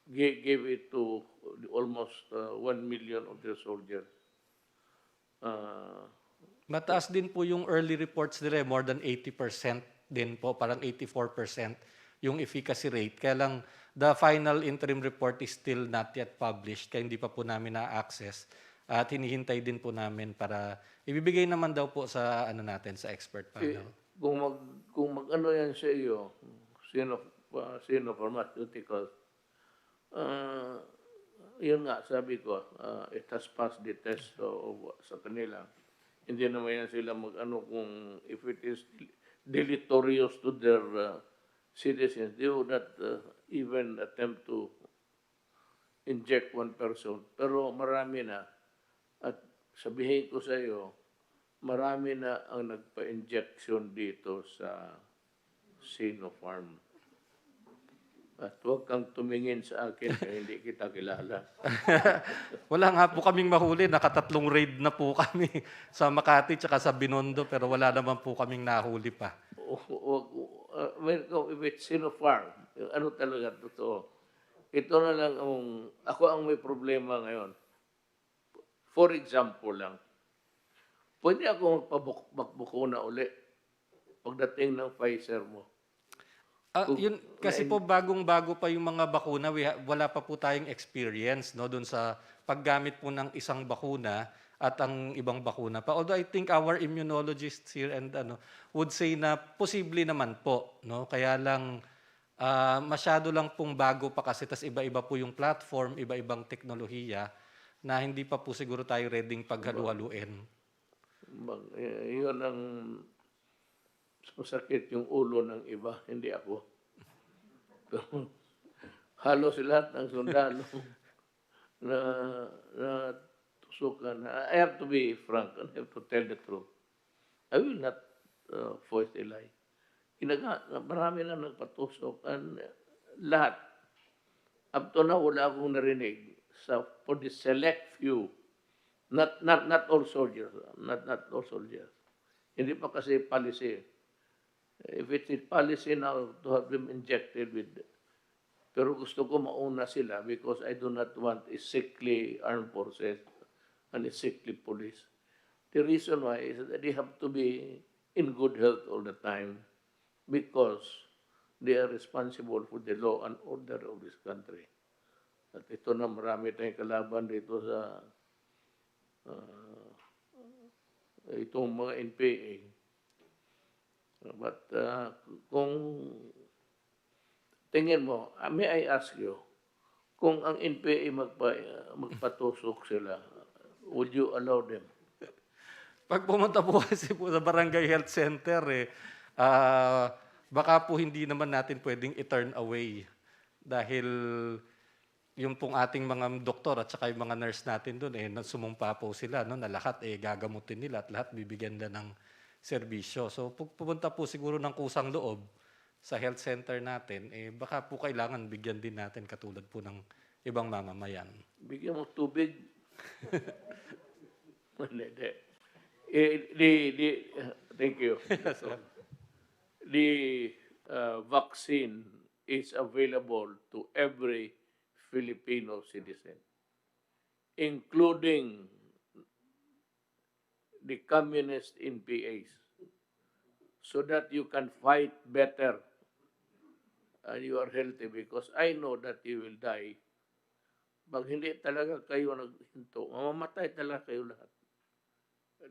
gave it to almost 1 million of their soldiers. Mataas din po yung early reports nila, more than 80% din po, parang 84% yung efficacy rate. Kaya lang, the final interim report is still not yet published, kaya hindi pa po namin na-access. At hinihintay din po namin para ibibigay naman daw po sa natin sa expert panel. kung mag kung mag-ano yan sa iyo, sino pharmaceuticals, ah, yun nga sabi ko, it has passed the test of sa kanila. Hindi naman yan sila mag-ano kung if it is deleterious to their citizens, they would not even attempt to inject one person. Pero marami na. At sabihin ko sa iyo, marami na ang nagpa-injection dito sa Sinopharm. At huwag kang tumingin sa akin kaya hindi kita kilala. Wala nga po kaming mahuli, nakatatlong raid na po kami sa Makati tsaka sa Binondo, pero wala naman po kaming nahuli pa. If it's Sinopharm, ano talaga totoo? Ito na lang ako ang may problema ngayon. For example lang, pwede ako magpabukuna uli pagdating ng Pfizer mo. Yun kasi po bagong-bago pa yung mga bakuna, wala pa po tayong experience no doon sa paggamit po ng isang bakuna at ang ibang bakuna pa. Although I think our immunologists here and would say na posible naman po, no? Kaya lang masyado lang pong bago pa kasi tas iba-iba po yung platform, iba-ibang teknolohiya na hindi pa po siguro tayo readyng paghalu-haluin. Yun ang masakit yung ulo ng iba, hindi ako. Halos lahat ng sundalo na tusukan. I have to be frank and have to tell the truth. I will not voice a lie. Marami na nagpatusok. And lahat. Up to now, wala akong narinig for the select few. Not all soldiers. Not all soldiers. Hindi pa kasi policy. If it's a policy now to have them injected with, pero gusto ko mauna sila because I do not want a sickly armed forces and a sickly police. The reason why is that they have to be in good health all the time because they are responsible for the law and order of this country. At ito na marami tayong kalaban dito sa itong mga NPA. But kung tingin mo, may I ask you, kung ang NPA magpatusok sila, would you allow them? Pag pumunta po kasi po sa Barangay Health Center, baka po hindi naman natin pwedeng i-turn away dahil yung pong ating mga doktor at saka yung mga nurse natin doon, sumumpa po sila no, na lahat gagamutin nila at lahat bibigyan na ng serbisyo. So pupunta po siguro ng kusang loob sa health center natin, baka po kailangan bigyan din natin katulad po ng ibang mamamayan. Bigyan mo tubig. Thank you. The vaccine is available to every Filipino citizen, including the communist NPAs, so that you can fight better and you are healthy, because I know that you will die. Pag hindi talaga kayo naghinto, mamamatay talaga kayo lahat.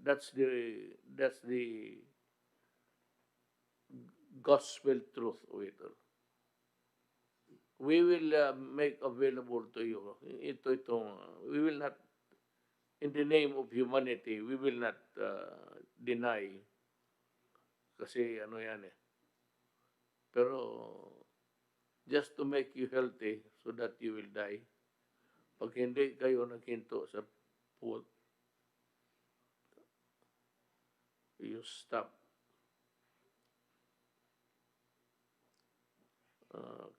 That's the gospel truth of it all. We will make available to you. We will not, in the name of humanity, we will not deny. Kasi ano yan Pero just to make you healthy so that you will die. Pag hindi kayo naghinto sa pool, you stop.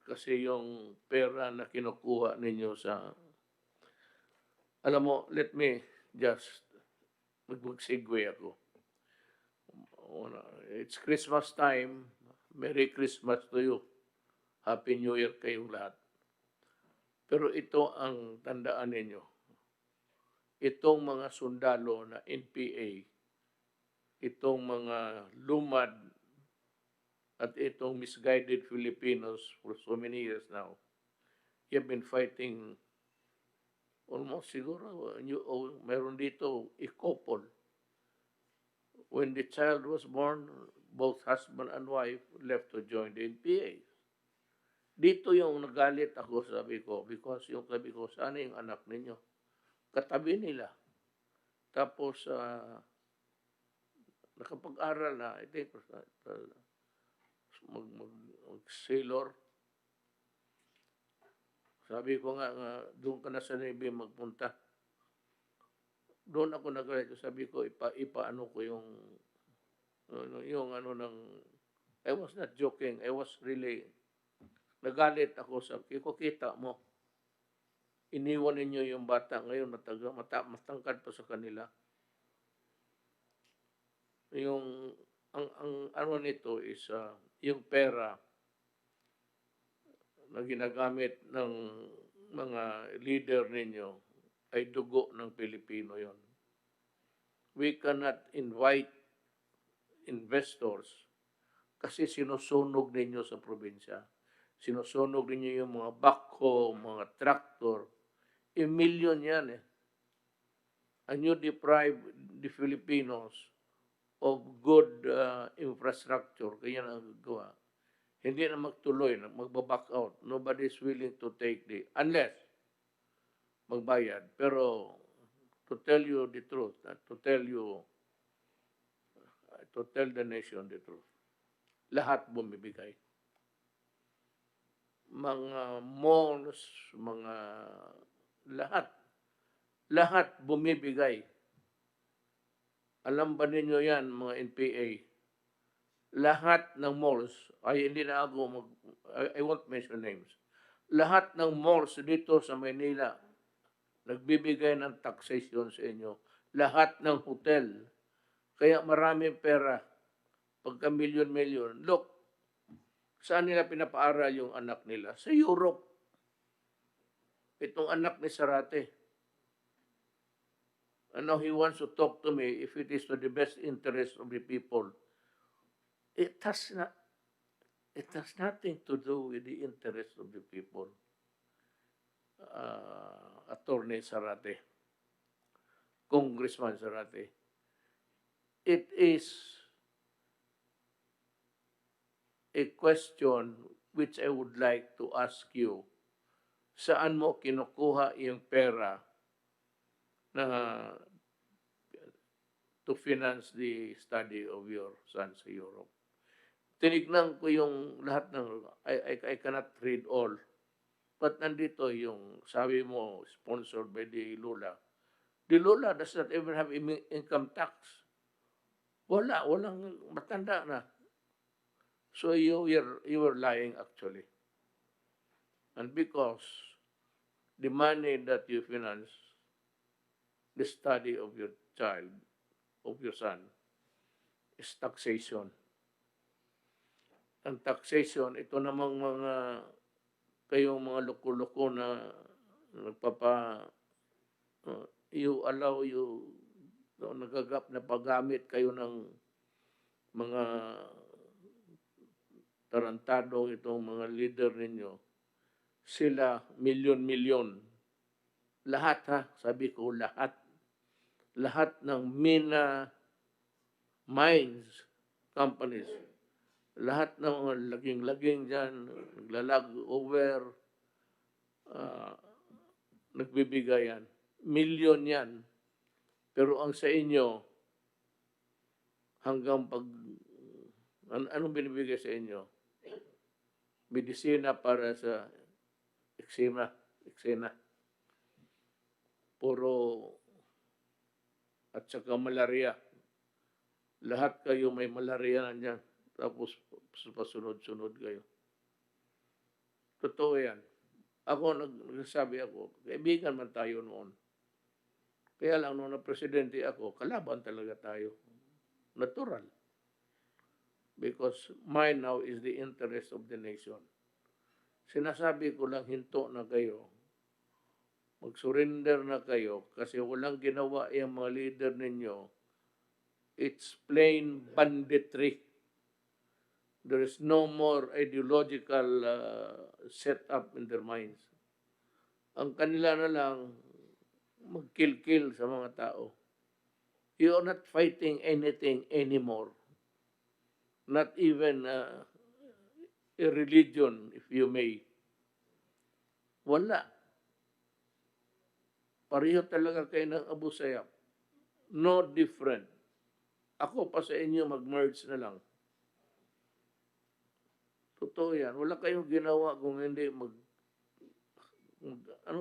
Kasi yung pera na kinukuha ninyo sa... Alam mo, let me just mag-segue ako. It's Christmas time. Merry Christmas to you. Happy New Year kayong lahat. Pero ito ang tandaan ninyo. Itong mga sundalo na NPA, itong mga lumad at itong misguided Filipinos for so many years now, you have been fighting almost siguro, meron dito a couple When the child was born, both husband and wife left to join the NPA. Dito yung nagalit ako, sabi ko, because yung sabi ko, sana yung anak ninyo? Katabi nila. Tapos, nakapag-aral na, I think, mag-sailor. Sabi ko nga, doon ka na sa Navy magpunta. Doon ako nagalit. Sabi ko, ipaano ko yung I was not joking. I was really, nagalit ako sa, kita mo, iniwan ninyo yung bata ngayon, matangkad pa sa kanila. Ang ano nito is, yung pera na ginagamit ng mga leader ninyo ay dugo ng Pilipino yon. We cannot invite investors kasi sinusunog ninyo sa probinsya. Sinusunog ninyo yung mga backhoe, mga tractor. Million yan eh. And you deprive the Filipinos of good infrastructure. Kaya na ang gawa. Hindi na magtuloy, magbaback out. Nobody is willing to take unless magbayad. Pero to tell you the truth, to tell the nation the truth, lahat bumibigay. Mga malls, mga lahat bumibigay. Alam ba ninyo yan, mga NPA? Lahat ng malls, hindi na ako I won't mention names. Lahat ng malls dito sa Manila, nagbibigay ng taxation sa inyo. Lahat ng hotel. Kaya maraming pera. Pagka milyon-milyon. Look, saan nila pinapaaral yung anak nila? Sa Europe. Itong anak ni Sarate. And now he wants to talk to me if it is to the best interest of the people. It has nothing to do with the interest of the people. Attorney Sarate, Congressman Sarate. It is a question which I would like to ask you. Saan mo kinukuha yung pera na to finance the study of your son sa Europe? Tinignan ko yung lahat ng, I cannot read all. But nandito yung, sabi mo, sponsored by the Lula. The Lula does not even have income tax. Walang matanda na. So you were lying actually. And because the money that you finance, the study of your child, of your son, is taxation. Ang taxation, ito namang kayong mga loko-loko na na paggamit kayo ng mga tarantado, itong mga leader ninyo. Sila, milyon-milyon. Lahat sabi ko lahat. Lahat ng mines companies, lahat ng mga laging-laging dyan, naglalag over, nagbibigayan. Milyon yan. Pero ang sa inyo, hanggang anong binibigay sa inyo? Medisina para sa eksena. Puro at saka malaria. Lahat kayo may malaria nandiyan. Tapos pasunod-sunod kayo. Totoo yan. Ako, nagsasabi ako, kaibigan man tayo noon. Kaya lang nung na-presidente ako, kalaban talaga tayo. Natural. Because mine now is the interest of the nation. Sinasabi ko lang, hinto na kayo. Mag-surrender na kayo kasi walang ginawa yung mga leader ninyo. It's plain banditry. There is no more ideological setup in their minds. Ang kanila na lang, mag-kill-kill sa mga tao. You are not fighting anything anymore. Not even a religion, if you may. Wala. Pareho talaga kayo ng Abu Sayyaf. No different. Ako pa sa inyo mag-merge na lang. Totoo yan. Wala kayong ginawa kung hindi ano,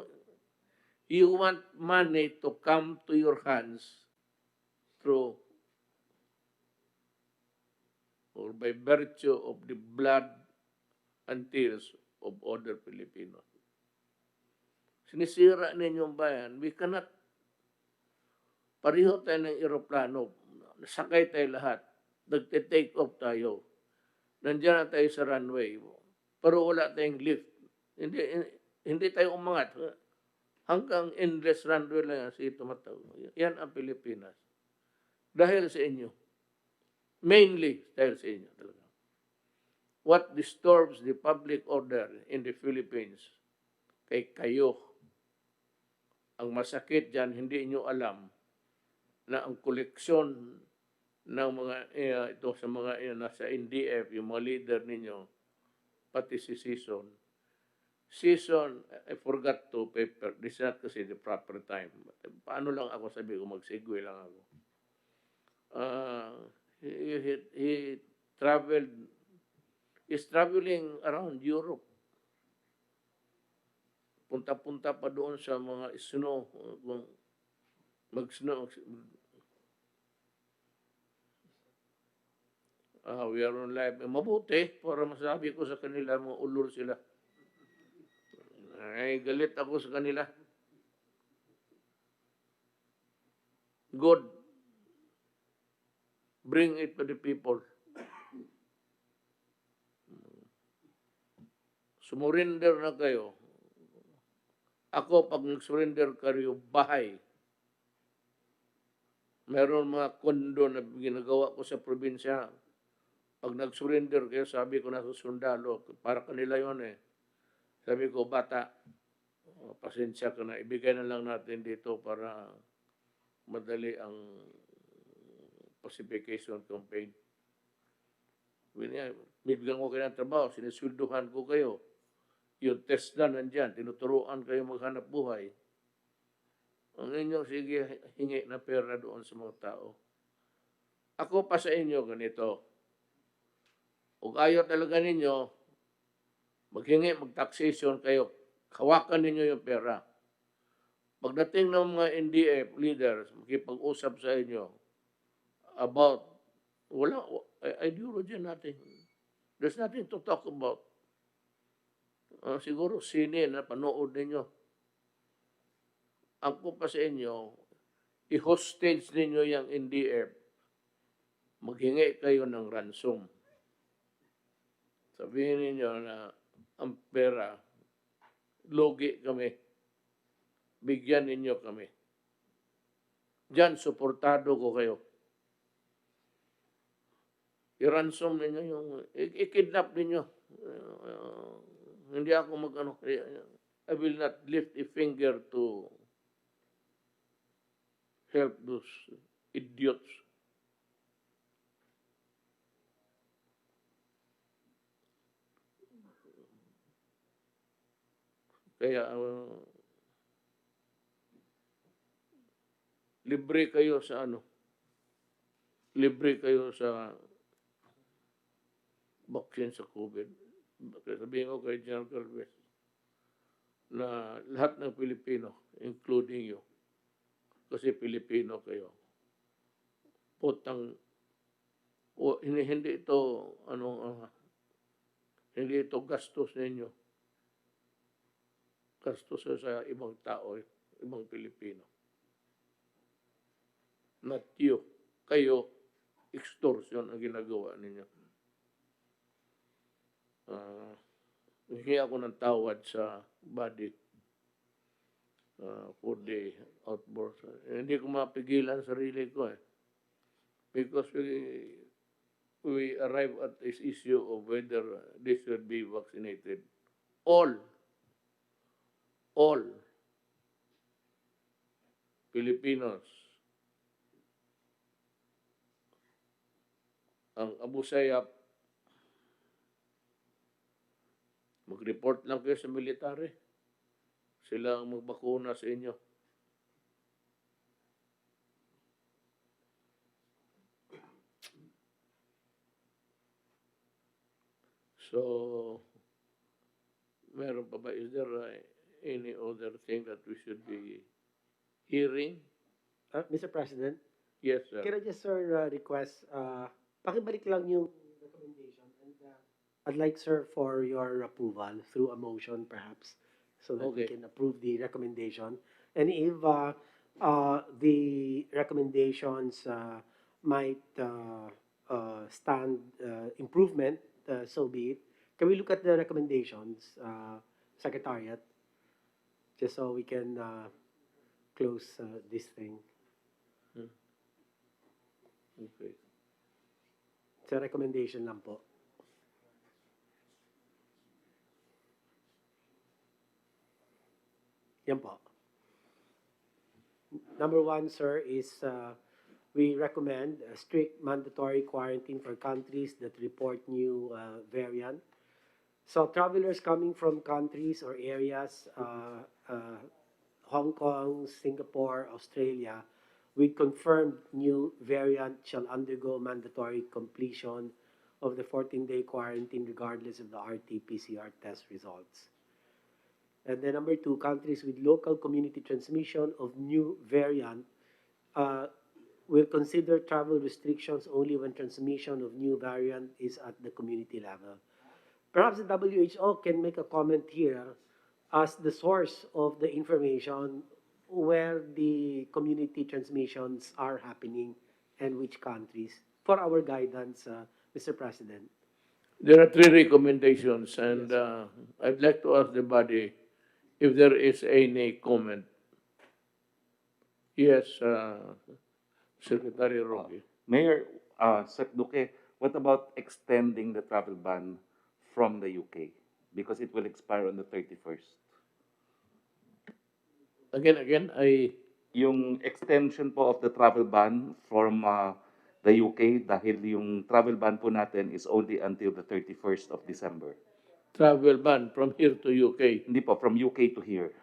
you want money to come to your hands through or by virtue of the blood and tears of other Filipinos. Sinisira ninyong bayan. We cannot, pareho tayo ng eroplano. Sakay tayo lahat. Nagte-take off tayo. Nandiyan na tayo sa runway. Pero wala tayong lift. Hindi tayo umangat. Hanggang endless runway lang yan si tumataw. Yan ang Pilipinas. Dahil sa inyo. Mainly dahil sa inyo talaga. What disturbs the public order in the Philippines, kay kayo. Ang masakit dyan, hindi nyo alam na ang koleksyon ng mga ito sa mga nasa NDF, yung mga leader ninyo, pati si Season. Season, I forgot to paper. This is not kasi the proper time. Paano lang ako sabi ko, mag-segue lang ako. He traveled, is traveling around Europe. Punta-punta pa doon sa mga snow, mag-snow. We are on live. Mabuti para masabi ko sa kanila, mga ulur sila. Ay, galit ako sa kanila. God, bring it to the people. Sumurinder na kayo. Ako, pag nag-surrender kayo, bahay. Meron mga kondo na ginagawa ko sa probinsya. Pag nag-surrender kayo, sabi ko na sa sundalo, para kanila yon eh. Sabi ko, bata, pasensya ka na, ibigay na lang natin dito para madali ang pacification campaign. Bibigyan ko kayo ng trabaho, sinisulduhan ko kayo. Yung test na nandyan, tinuturuan kayo maghanap buhay. Ang inyo, sige, hingi na pera doon sa mga tao. Ako pa sa inyo, ganito. Kung ayaw talaga ninyo, maghingi, mag-taxation kayo, hawakan ninyo yung pera. Pagdating ng mga NDF leaders, makipag-usap sa inyo about, wala, ideology natin. There's nothing to talk about. Siguro sine na panood ninyo. Ako pa sa inyo, i-hostage ninyo yung NDF. Maghingi kayo ng ransom. Sabihin ninyo na ang pera, logi kami. Bigyan ninyo kami. Diyan, suportado ko kayo. I-ransom ninyo yung, i-kidnap ninyo. Hindi ako mag-ano, I will not lift a finger to help those idiots. Kaya, libre kayo sa ano, libre kayo sa vaccine sa COVID. Sabihin ko kay General Galvez na lahat ng Pilipino, including you, kasi Pilipino kayo, putang, hindi ito, hindi ito gastos ninyo. Gastos sa ibang tao, ibang Pilipino. Not you. Kayo, extortion ang ginagawa ninyo. Hingi ako ng tawad sa body for the outburst. Hindi ko mapigilan sarili ko eh. Because we arrive at this issue of whether they should be vaccinated. All Filipinos ang Abu Sayyaf, mag-report lang kayo sa military. Sila ang magbakuna sa inyo. So, meron pa ba? Is there any other thing that we should be hearing? Mr. President, Yes, sir. can I just, sir, request, pakibalik lang yung recommendation and I'd like, sir, for your approval through a motion perhaps, so that we Okay. can approve the recommendation. And if the recommendations might stand improvement, so be it. Can we look at the recommendations, Secretariat, just so we can close this thing? Okay. Sa recommendation lang po. Yan po. Number one, sir, is we recommend a strict mandatory quarantine for countries that report new variant. So travelers coming from countries or areas, Hong Kong, Singapore, Australia, with confirmed new variant shall undergo mandatory completion of the 14-day quarantine regardless of the RT-PCR test results. And then number two, countries with local community transmission of new variant will consider travel restrictions only when transmission of new variant is at the community level. Perhaps the WHO can make a comment here as the source of the information where the community transmissions are happening and which countries for our guidance, Mr. President. There are three recommendations, and I'd like to ask the body if there is any comment. Yes, Secretary Roque. Mayor Sec Duque, what about extending the travel ban from the UK? Because it will expire on the 31st. Again, Yung extension po of the travel ban from the UK dahil yung travel ban po natin is only until the 31st of December. travel ban from here to UK. Hindi po, from UK to here.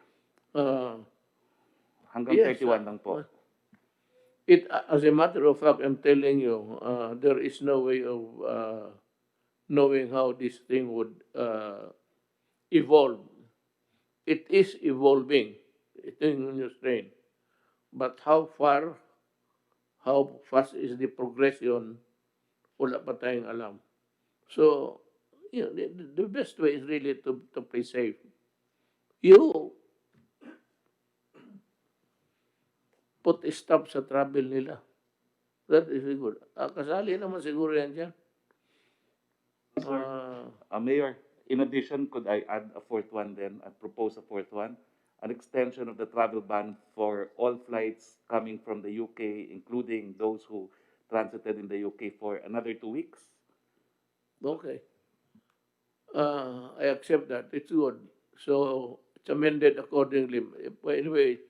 Hanggang Yes, 31 lang po. As a matter of fact, I'm telling you, there is no way of knowing how this thing would evolve. It is evolving. It is a new strain. But how fast is the progression, wala pa tayong alam. So, the best way is really to play safe. You put a stop sa travel nila. That is good. Kasali naman siguro yan dyan. Mayor, in addition, could I add a fourth one then? I propose a fourth one. An extension of the travel ban for all flights coming from the UK, including those who transited in the UK for another 2 weeks. Okay. I accept that. It's good. So, it's amended accordingly. Anyway,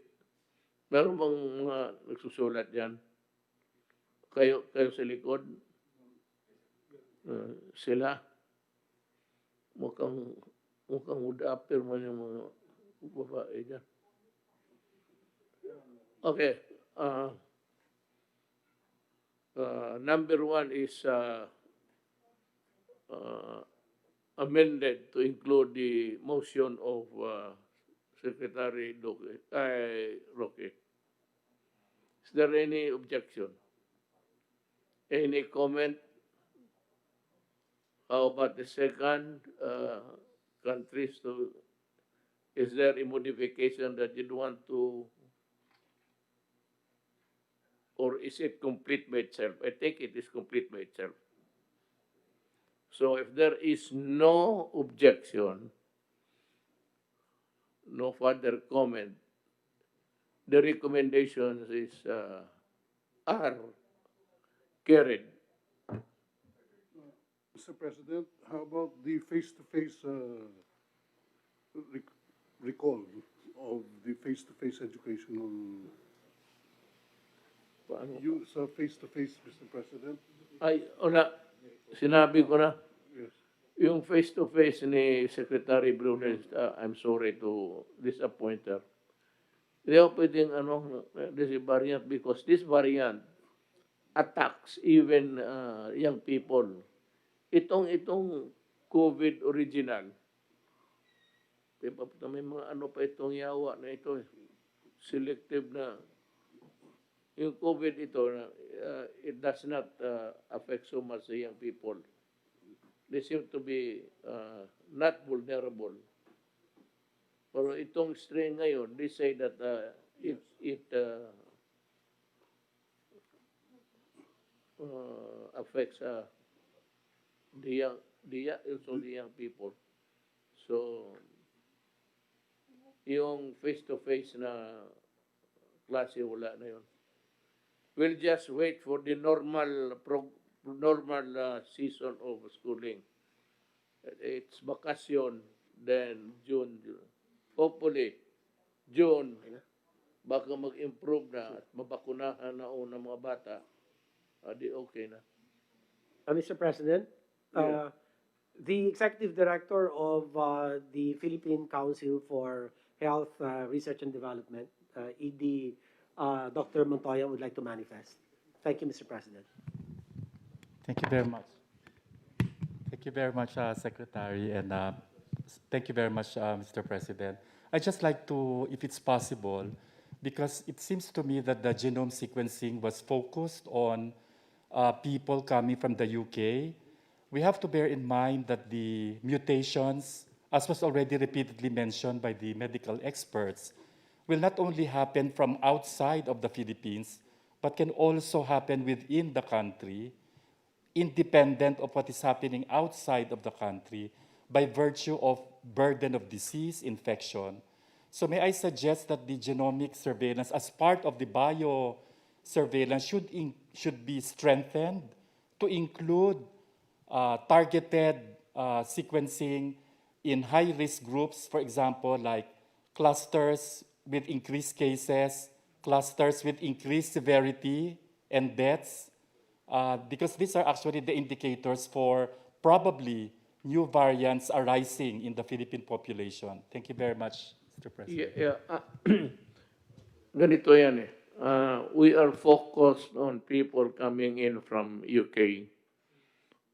meron bang mga nagsusulat dyan? Kayo sa likod? Sila? Mukhang udapir man yung mga babae dyan. Okay. Number one is amended to include the motion of Secretary Roque. Is there any objection? Any comment? How about the second countries to? Is there a modification that you'd want to, or is it complete by itself? I think it is complete by itself. So if there is no objection, no further comment, the recommendations are carried. Mr. President, how about the face-to-face recall of the face-to-face educational Paano? use of face-to-face, Mr. President? Ay, wala. Sinabi ko na, Yes. yung face-to-face ni Secretary Brunel, I'm sorry to disappoint her. Hindi ako pwedeng this variant because this variant attacks even young people. Itong COVID original, diba, may mga ano pa itong yawa na ito eh. Selective na. Yung COVID ito, it does not affect so much the young people. They seem to be not vulnerable. Pero itong strain ngayon, they say that it affects also the young people. So, yung face-to-face na klase, wala na yun. We'll just wait for the normal season of schooling. It's vacation, then June. Hopefully, June, baka mag-improve na at mabakunahan na ng mga bata, di okay na. Mr. President, the Executive Director of the Philippine Council for Health Research and Development, ED Dr. Montoya, would like to manifest. Thank you, Mr. President. Thank you very much. Thank you very much, Secretary, and thank you very much, Mr. President. I'd just like to, if it's possible, because it seems to me that the genome sequencing was focused on people coming from the UK. We have to bear in mind that the mutations, as was already repeatedly mentioned by the medical experts, will not only happen from outside of the Philippines, but can also happen within the country, independent of what is happening outside of the country by virtue of burden of disease, infection. So may I suggest that the genomic surveillance as part of the biosurveillance should be strengthened to include targeted sequencing in high-risk groups, for example, like clusters with increased cases, clusters with increased severity and deaths, because these are actually the indicators for probably new variants arising in the Philippine population. Thank you very much, Mr. President. Ganito yan eh. We are focused on people coming in from UK.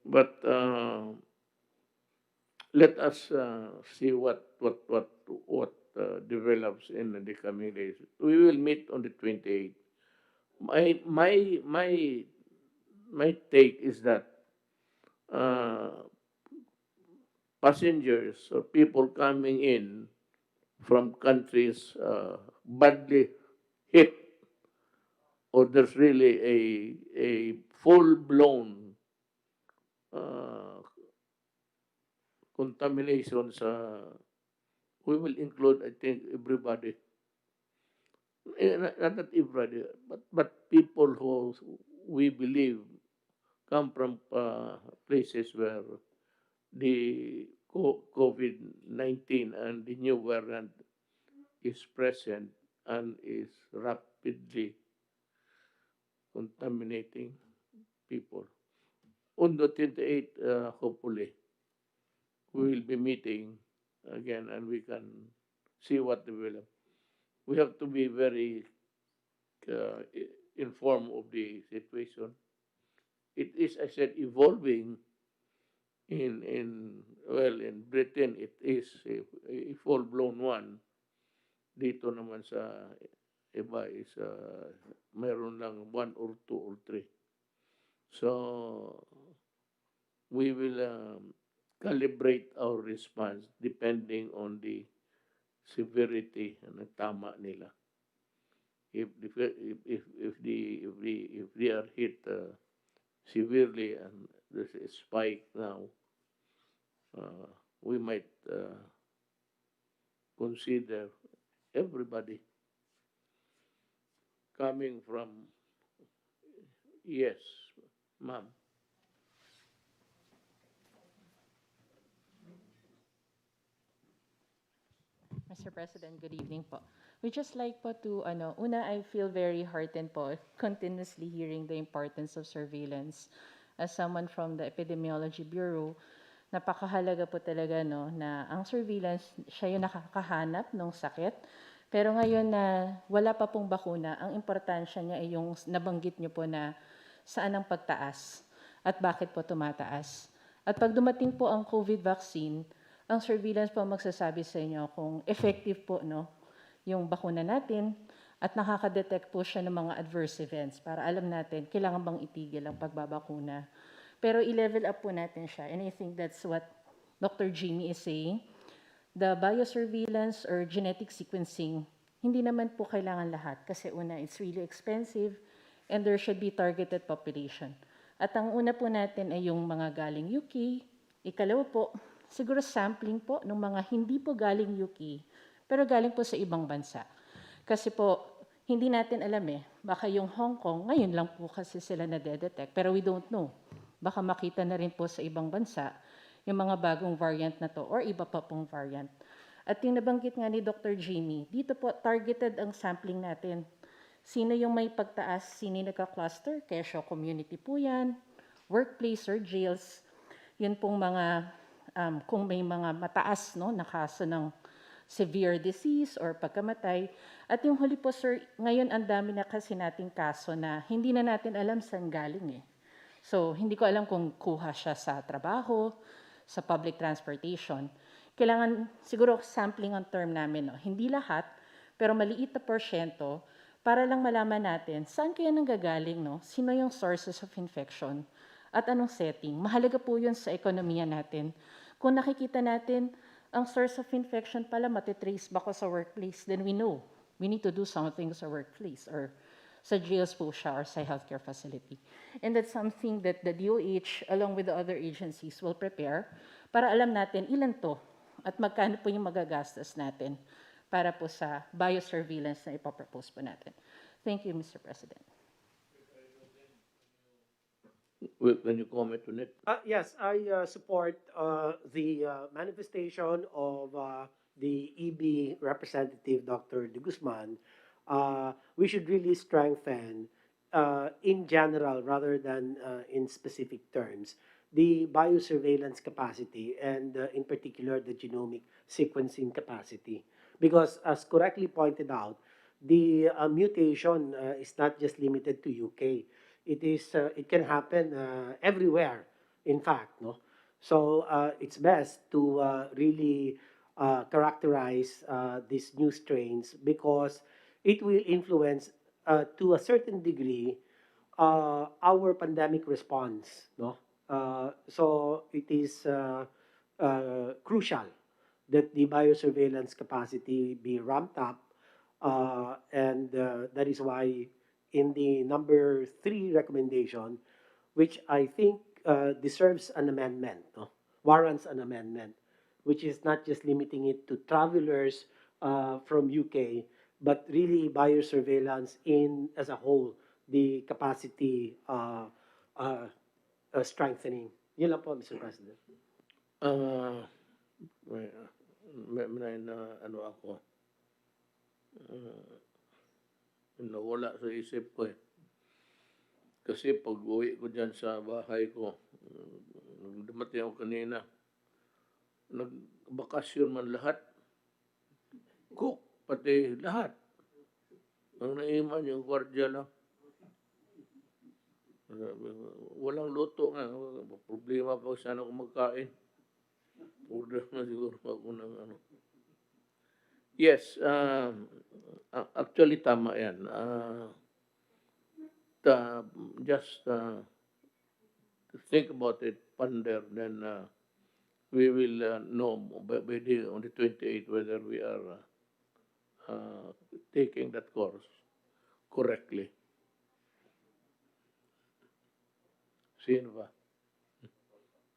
But let us see what develops in the coming days. We will meet on the 28th. My take is that passengers or people coming in from countries badly hit, or there's really a full-blown contamination we will include, I think, everybody. Not everybody, but people who we believe come from places where the COVID-19 and the new variant is present and is rapidly contaminating people. On the 28th, hopefully, we will be meeting again and we can see what develops. We have to be very informed of the situation. It is, I said, evolving in Britain. It is a full-blown one. Dito naman sa iba is meron lang 1 or 2 or 3. So we will calibrate our response depending on the severity ng tama nila. If they are hit severely and there's a spike now, we might consider everybody coming from. Yes, ma'am. Mr. President, good evening po. We just like po to, una, I feel very heartened po continuously hearing the importance of surveillance as someone from the Epidemiology Bureau, napakahalaga po talaga no, na ang surveillance, siya yung nakakahanap ng sakit. Pero ngayon na wala pa pong bakuna, ang importansya niya ay yung nabanggit niyo po na saan ang pagtaas at bakit po tumataas. At pag dumating po ang COVID vaccine, ang surveillance po magsasabi sa inyo kung effective po no, yung bakuna natin at nakaka-detect po siya ng mga adverse events para alam natin kailangan bang itigil ang pagbabakuna. Pero i-level up po natin siya, and I think that's what Dr. Jimmy is saying. The biosurveillance or genetic sequencing, hindi naman po kailangan lahat kasi una, it's really expensive and there should be targeted population. At ang una po natin ay yung mga galing UK. Ikalawa po, siguro sampling po ng mga hindi po galing UK, pero galing po sa ibang bansa. Kasi po, hindi natin alam baka yung Hong Kong, ngayon lang po kasi sila na-detect, pero we don't know. Baka makita na rin po sa ibang bansa yung mga bagong variant na to or iba pa pong variant. At yung nabanggit nga ni Dr. Jamie, dito po targeted ang sampling natin. Sino yung may pagtaas, sino yung nagka-cluster, kesyo community po yan, workplace or jails. Yun pong mga, kung may mga mataas no, na kaso ng severe disease or pagkamatay. At yung huli po sir, ngayon ang dami na kasi nating kaso na hindi na natin alam saan galing So, hindi ko alam kung kuha siya sa trabaho, sa public transportation. Kailangan, siguro sampling ang term namin, no? Hindi lahat, pero maliit na porsyento para lang malaman natin saan kaya nanggagaling, no? Sino yung sources of infection at anong setting. Mahalaga po yun sa ekonomiya natin. Kung nakikita natin, ang source of infection pala matitrace ba ko sa workplace, then we know we need to do something sa workplace or sa jails po siya or sa healthcare facility. And that's something that the DOH, along with the other agencies, will prepare para alam natin ilan to at magkano po yung magagastos natin para po sa biosurveillance na ipapropose po natin. Thank you, Mr. President. Can you comment on it? Yes, I support the manifestation of the EB representative, Dr. De Guzman. We should really strengthen, in general rather than in specific terms, the biosurveillance capacity and in particular the genomic sequencing capacity. Because as correctly pointed out, the mutation is not just limited to UK. It can happen everywhere, in fact, no? So it's best to really characterize these new strains because it will influence to a certain degree our pandemic response, no? So it is crucial that the biosurveillance capacity be ramped up, and that is why in the number 3 recommendation, which I think deserves an amendment, no? Warrants an amendment, which is not just limiting it to travelers from UK, but really biosurveillance in as a whole, the capacity strengthening. Yun lang po, Mr. President. May na ano ako. Nawala sa isip ko Kasi pag uwi ko dyan sa bahay ko, dumating ako kanina, nagbakasyon man lahat. Cook, pati lahat. Ang naiman yung gwardiya lang. Walang luto nga. Problema pa sana kung magkain. Order na siguro ako ng ano. Yes, actually tama yan. Just think about it, ponder, then we will know on the 28th whether we are taking that course correctly. Sino ba?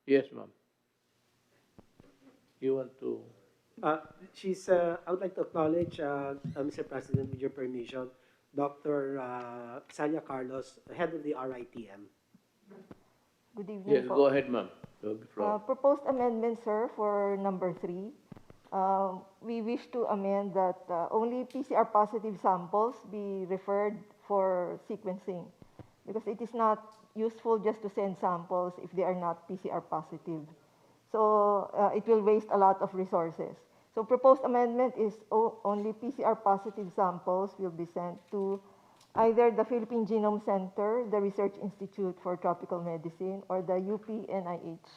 Yes, ma'am. You want to? I would like to acknowledge, Mr. President, with your permission, Dr. Sanya Carlos, head of the RITM. Good evening Yes, po. go ahead, ma'am. You have the floor. Proposed amendment, sir, for number 3. We wish to amend that only PCR positive samples be referred for sequencing because it is not useful just to send samples if they are not PCR positive. So it will waste a lot of resources. So proposed amendment is only PCR positive samples will be sent to either the Philippine Genome Center, the Research Institute for Tropical Medicine, or the UP-NIH.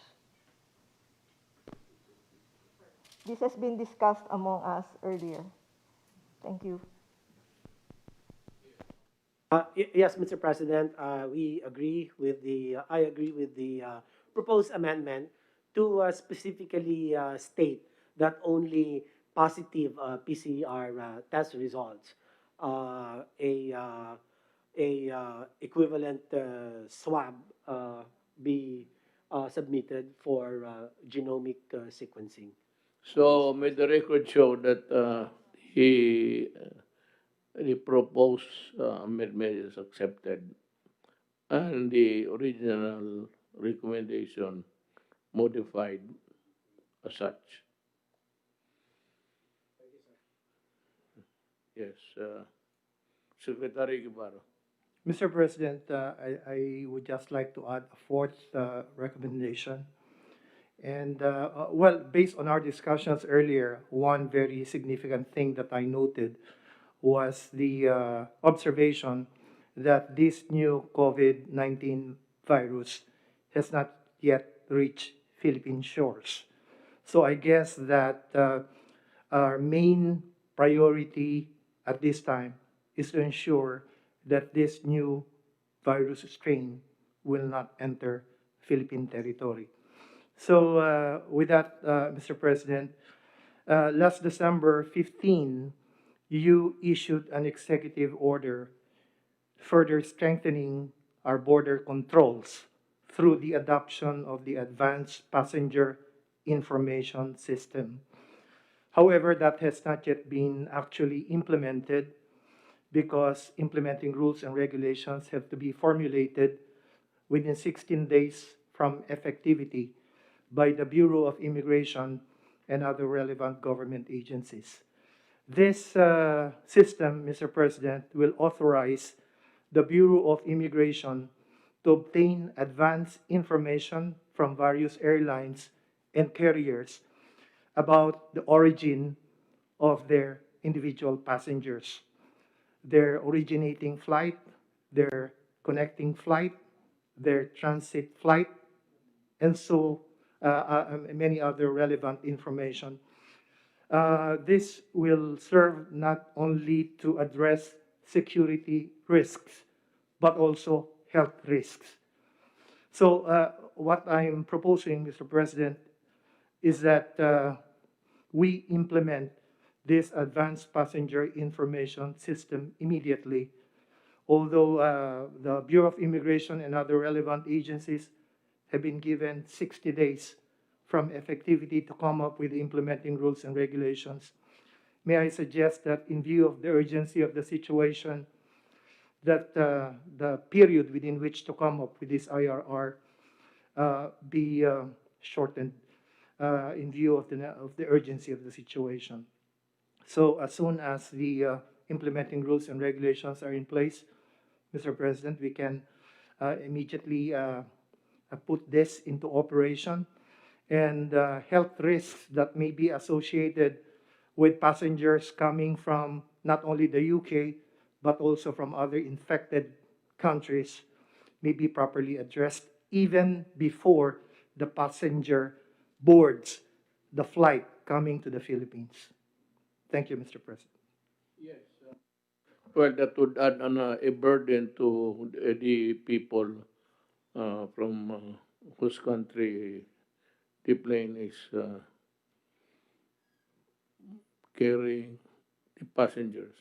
This has been discussed among us earlier. Thank you. Yes, Mr. President, I agree with the proposed amendment to specifically state that only positive PCR test results, equivalent swab be submitted for genomic sequencing. So may the record show that he the proposed amendment is accepted and the original recommendation modified as such. Yes, Secretary Guevara. Mr. President, I would just like to add a fourth recommendation. And well, based on our discussions earlier, one very significant thing that I noted was the observation that this new COVID-19 virus has not yet reached Philippine shores. So I guess that our main priority at this time is to ensure that this new virus strain will not enter Philippine territory. So with that, Mr. President, last December 15, you issued an executive order further strengthening our border controls through the adoption of the Advanced Passenger Information System. However, that has not yet been actually implemented because implementing rules and regulations have to be formulated within 16 days from effectivity by the Bureau of Immigration and other relevant government agencies. This system, Mr. President, will authorize the Bureau of Immigration to obtain advance information from various airlines and carriers about the origin of their individual passengers, their originating flight, their connecting flight, their transit flight, and so many other relevant information. This will serve not only to address security risks, but also health risks. So what I'm proposing, Mr. President, is that we implement this advanced passenger information system immediately, although the Bureau of Immigration and other relevant agencies have been given 60 days from effectivity to come up with implementing rules and regulations. May I suggest that in view of the urgency of the situation, that the period within which to come up with this IRR be shortened in view of the urgency of the situation. So as soon as the implementing rules and regulations are in place, Mr. President, we can immediately put this into operation, and health risks that may be associated with passengers coming from not only the UK, but also from other infected countries may be properly addressed even before the passenger boards the flight coming to the Philippines. Thank you, Mr. President. Yes. Well, that would add a burden to the people from whose country the plane is carrying the passengers.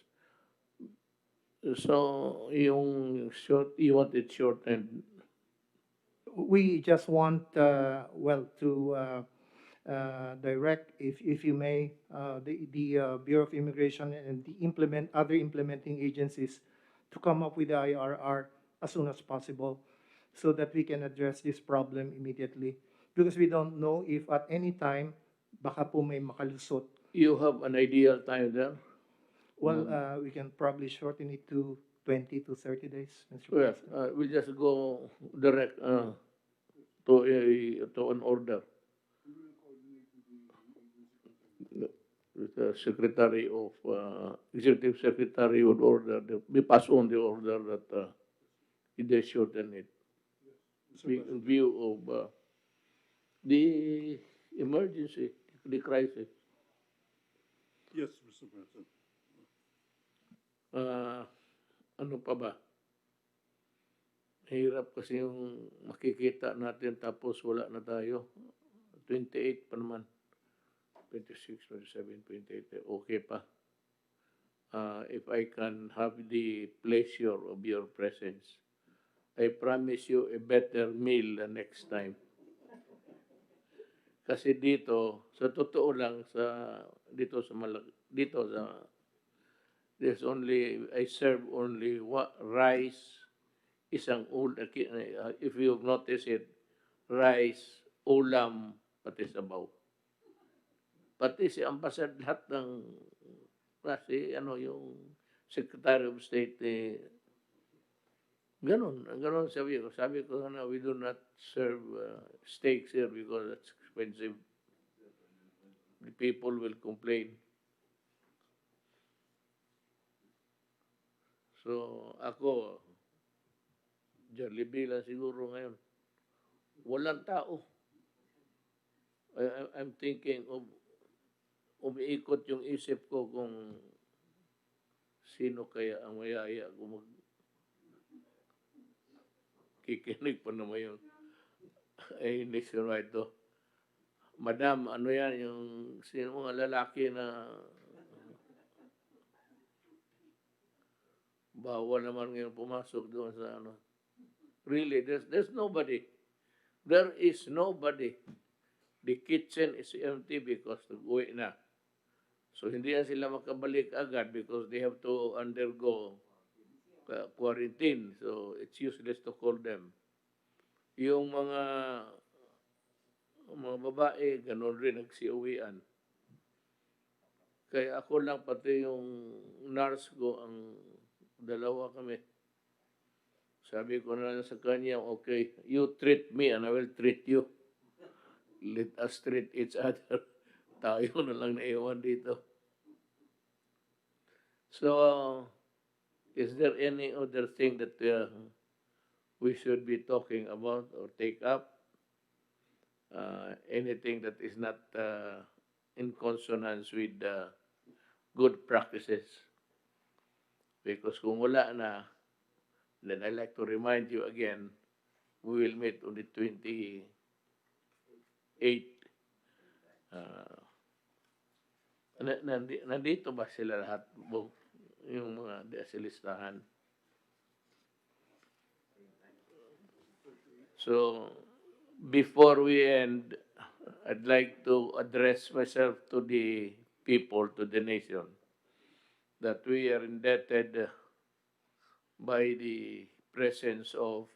So, you want it shortened. We just want, well, to direct, if you may, the Bureau of Immigration and the other implementing agencies to come up with the IRR as soon as possible so that we can address this problem immediately. Because we don't know if at any time, baka po may makalusot. You have an ideal time there? Well, we can probably shorten it to 20 to 30 days, Mr. Well, President? we'll just go direct to an order. The Secretary of Executive Secretary would order, we pass on the order that they shorten it in view of the emergency, the crisis. Yes, Mr. President. Ano pa ba? Hirap kasi yung makikita natin tapos wala na tayo. 28 pa naman. 26, 27, 28. Okay pa. If I can have the pleasure of your presence, I promise you a better meal the next time. Kasi dito, sa totoo lang, dito sa there's only, I serve only rice, isang if you've noticed it, rice, ulam, pati sabaw. Pati si Ambassador, lahat ng, kasi yung Secretary of State, ganun sabi ko, we do not serve steaks here because it's expensive. The people will complain. So, ako, Jollibee lang siguro ngayon. Walang tao. I'm thinking of, umiikot yung isip ko kung sino kaya ang mayaya kung kikinig pa naman yun. Ay, nationwide to. Madam, ano yan, yung sino mga lalaki na bawal naman ngayon pumasok doon sa Really, there's nobody. There is nobody. The kitchen is empty because nag-uwi na. So, hindi na sila makabalik agad because they have to undergo quarantine. So, it's useless to call them. Yung mga babae, ganun rin nagsiuwian. Kaya ako lang, pati yung nurse ko, ang dalawa kami. Sabi ko na lang sa kanya, okay, you treat me and I will treat you. Let us treat each other. Tayo na lang naiwan dito. So, is there any other thing that we should be talking about or take up? Anything that is not in consonance with good practices? Because kung wala na, then I'd like to remind you again, we will meet on the 28th. Nandito ba sila lahat? Yung mga desilistahan? So, before we end, I'd like to address myself to the people, to the nation, that we are indebted by the presence of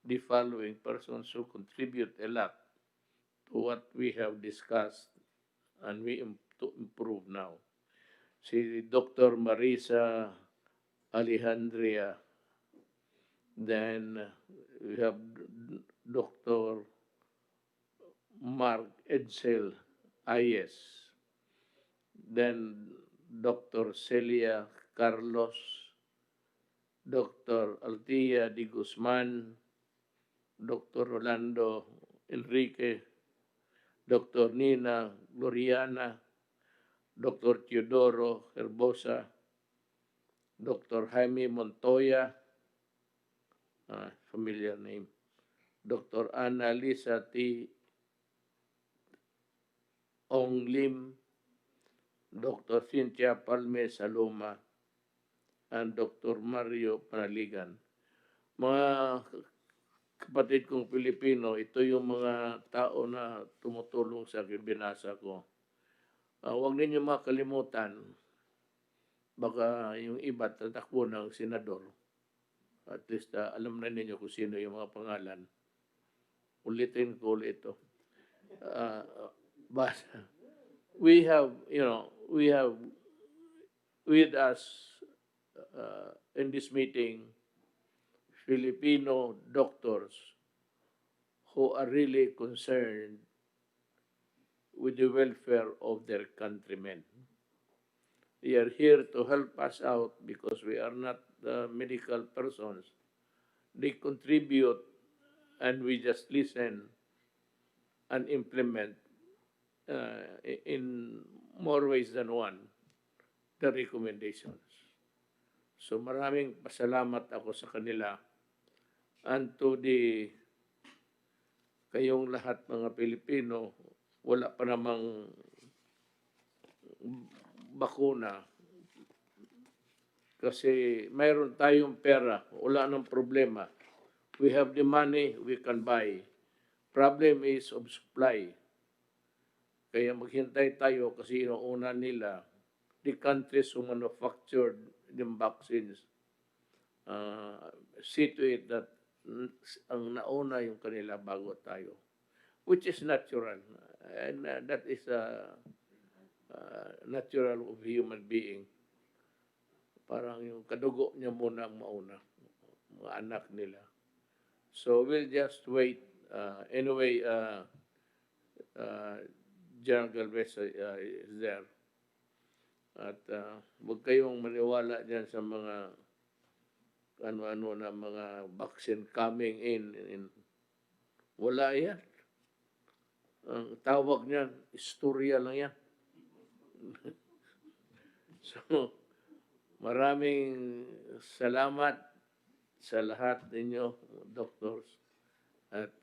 the following persons who contribute a lot to what we have discussed and we to improve now. Si Dr. Marisa Alejandria, then we have Dr. Mark Edsel Ayes, then Dr. Celia Carlos, Dr. Altia Di Guzman, Dr. Rolando Enrique, Dr. Nina Gloriana, Dr. Teodoro Herbosa, Dr. Jaime Montoya, familiar name, Dr. Ana Lisa T. Ong Lim, Dr. Cynthia Palme Saloma, and Dr. Mario Panaligan. Mga kapatid kong Pilipino, ito yung mga tao na tumutulong sa akin, binasa ko. Huwag ninyo makalimutan, baka yung iba tatakbo ng senador. At least alam na ninyo kung sino yung mga pangalan. Ulitin ko ulit ito. But we have with us in this meeting Filipino doctors who are really concerned with the welfare of their countrymen. They are here to help us out because we are not medical persons. They contribute and we just listen and implement in more ways than one the recommendations. So maraming pasalamat ako sa kanila and to the kayong lahat mga Pilipino, wala pa namang bakuna kasi mayroon tayong pera, wala nang problema. We have the money, we can buy. Problem is of supply. Kaya maghintay tayo kasi inuuna nila the countries who manufactured the vaccines see to it that ang nauna yung kanila bago tayo, which is natural, and that is natural of human being. Parang yung kadugo niya muna ang mauna, mga anak nila. So we'll just wait. Anyway, General Galvez is there. At huwag kayong maniwala dyan sa mga ano-ano na mga vaccine coming in. Wala yan. Ang tawag niyan, istorya lang yan. So, maraming salamat sa lahat ninyo, doctors, at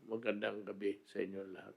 magandang gabi sa inyo lahat.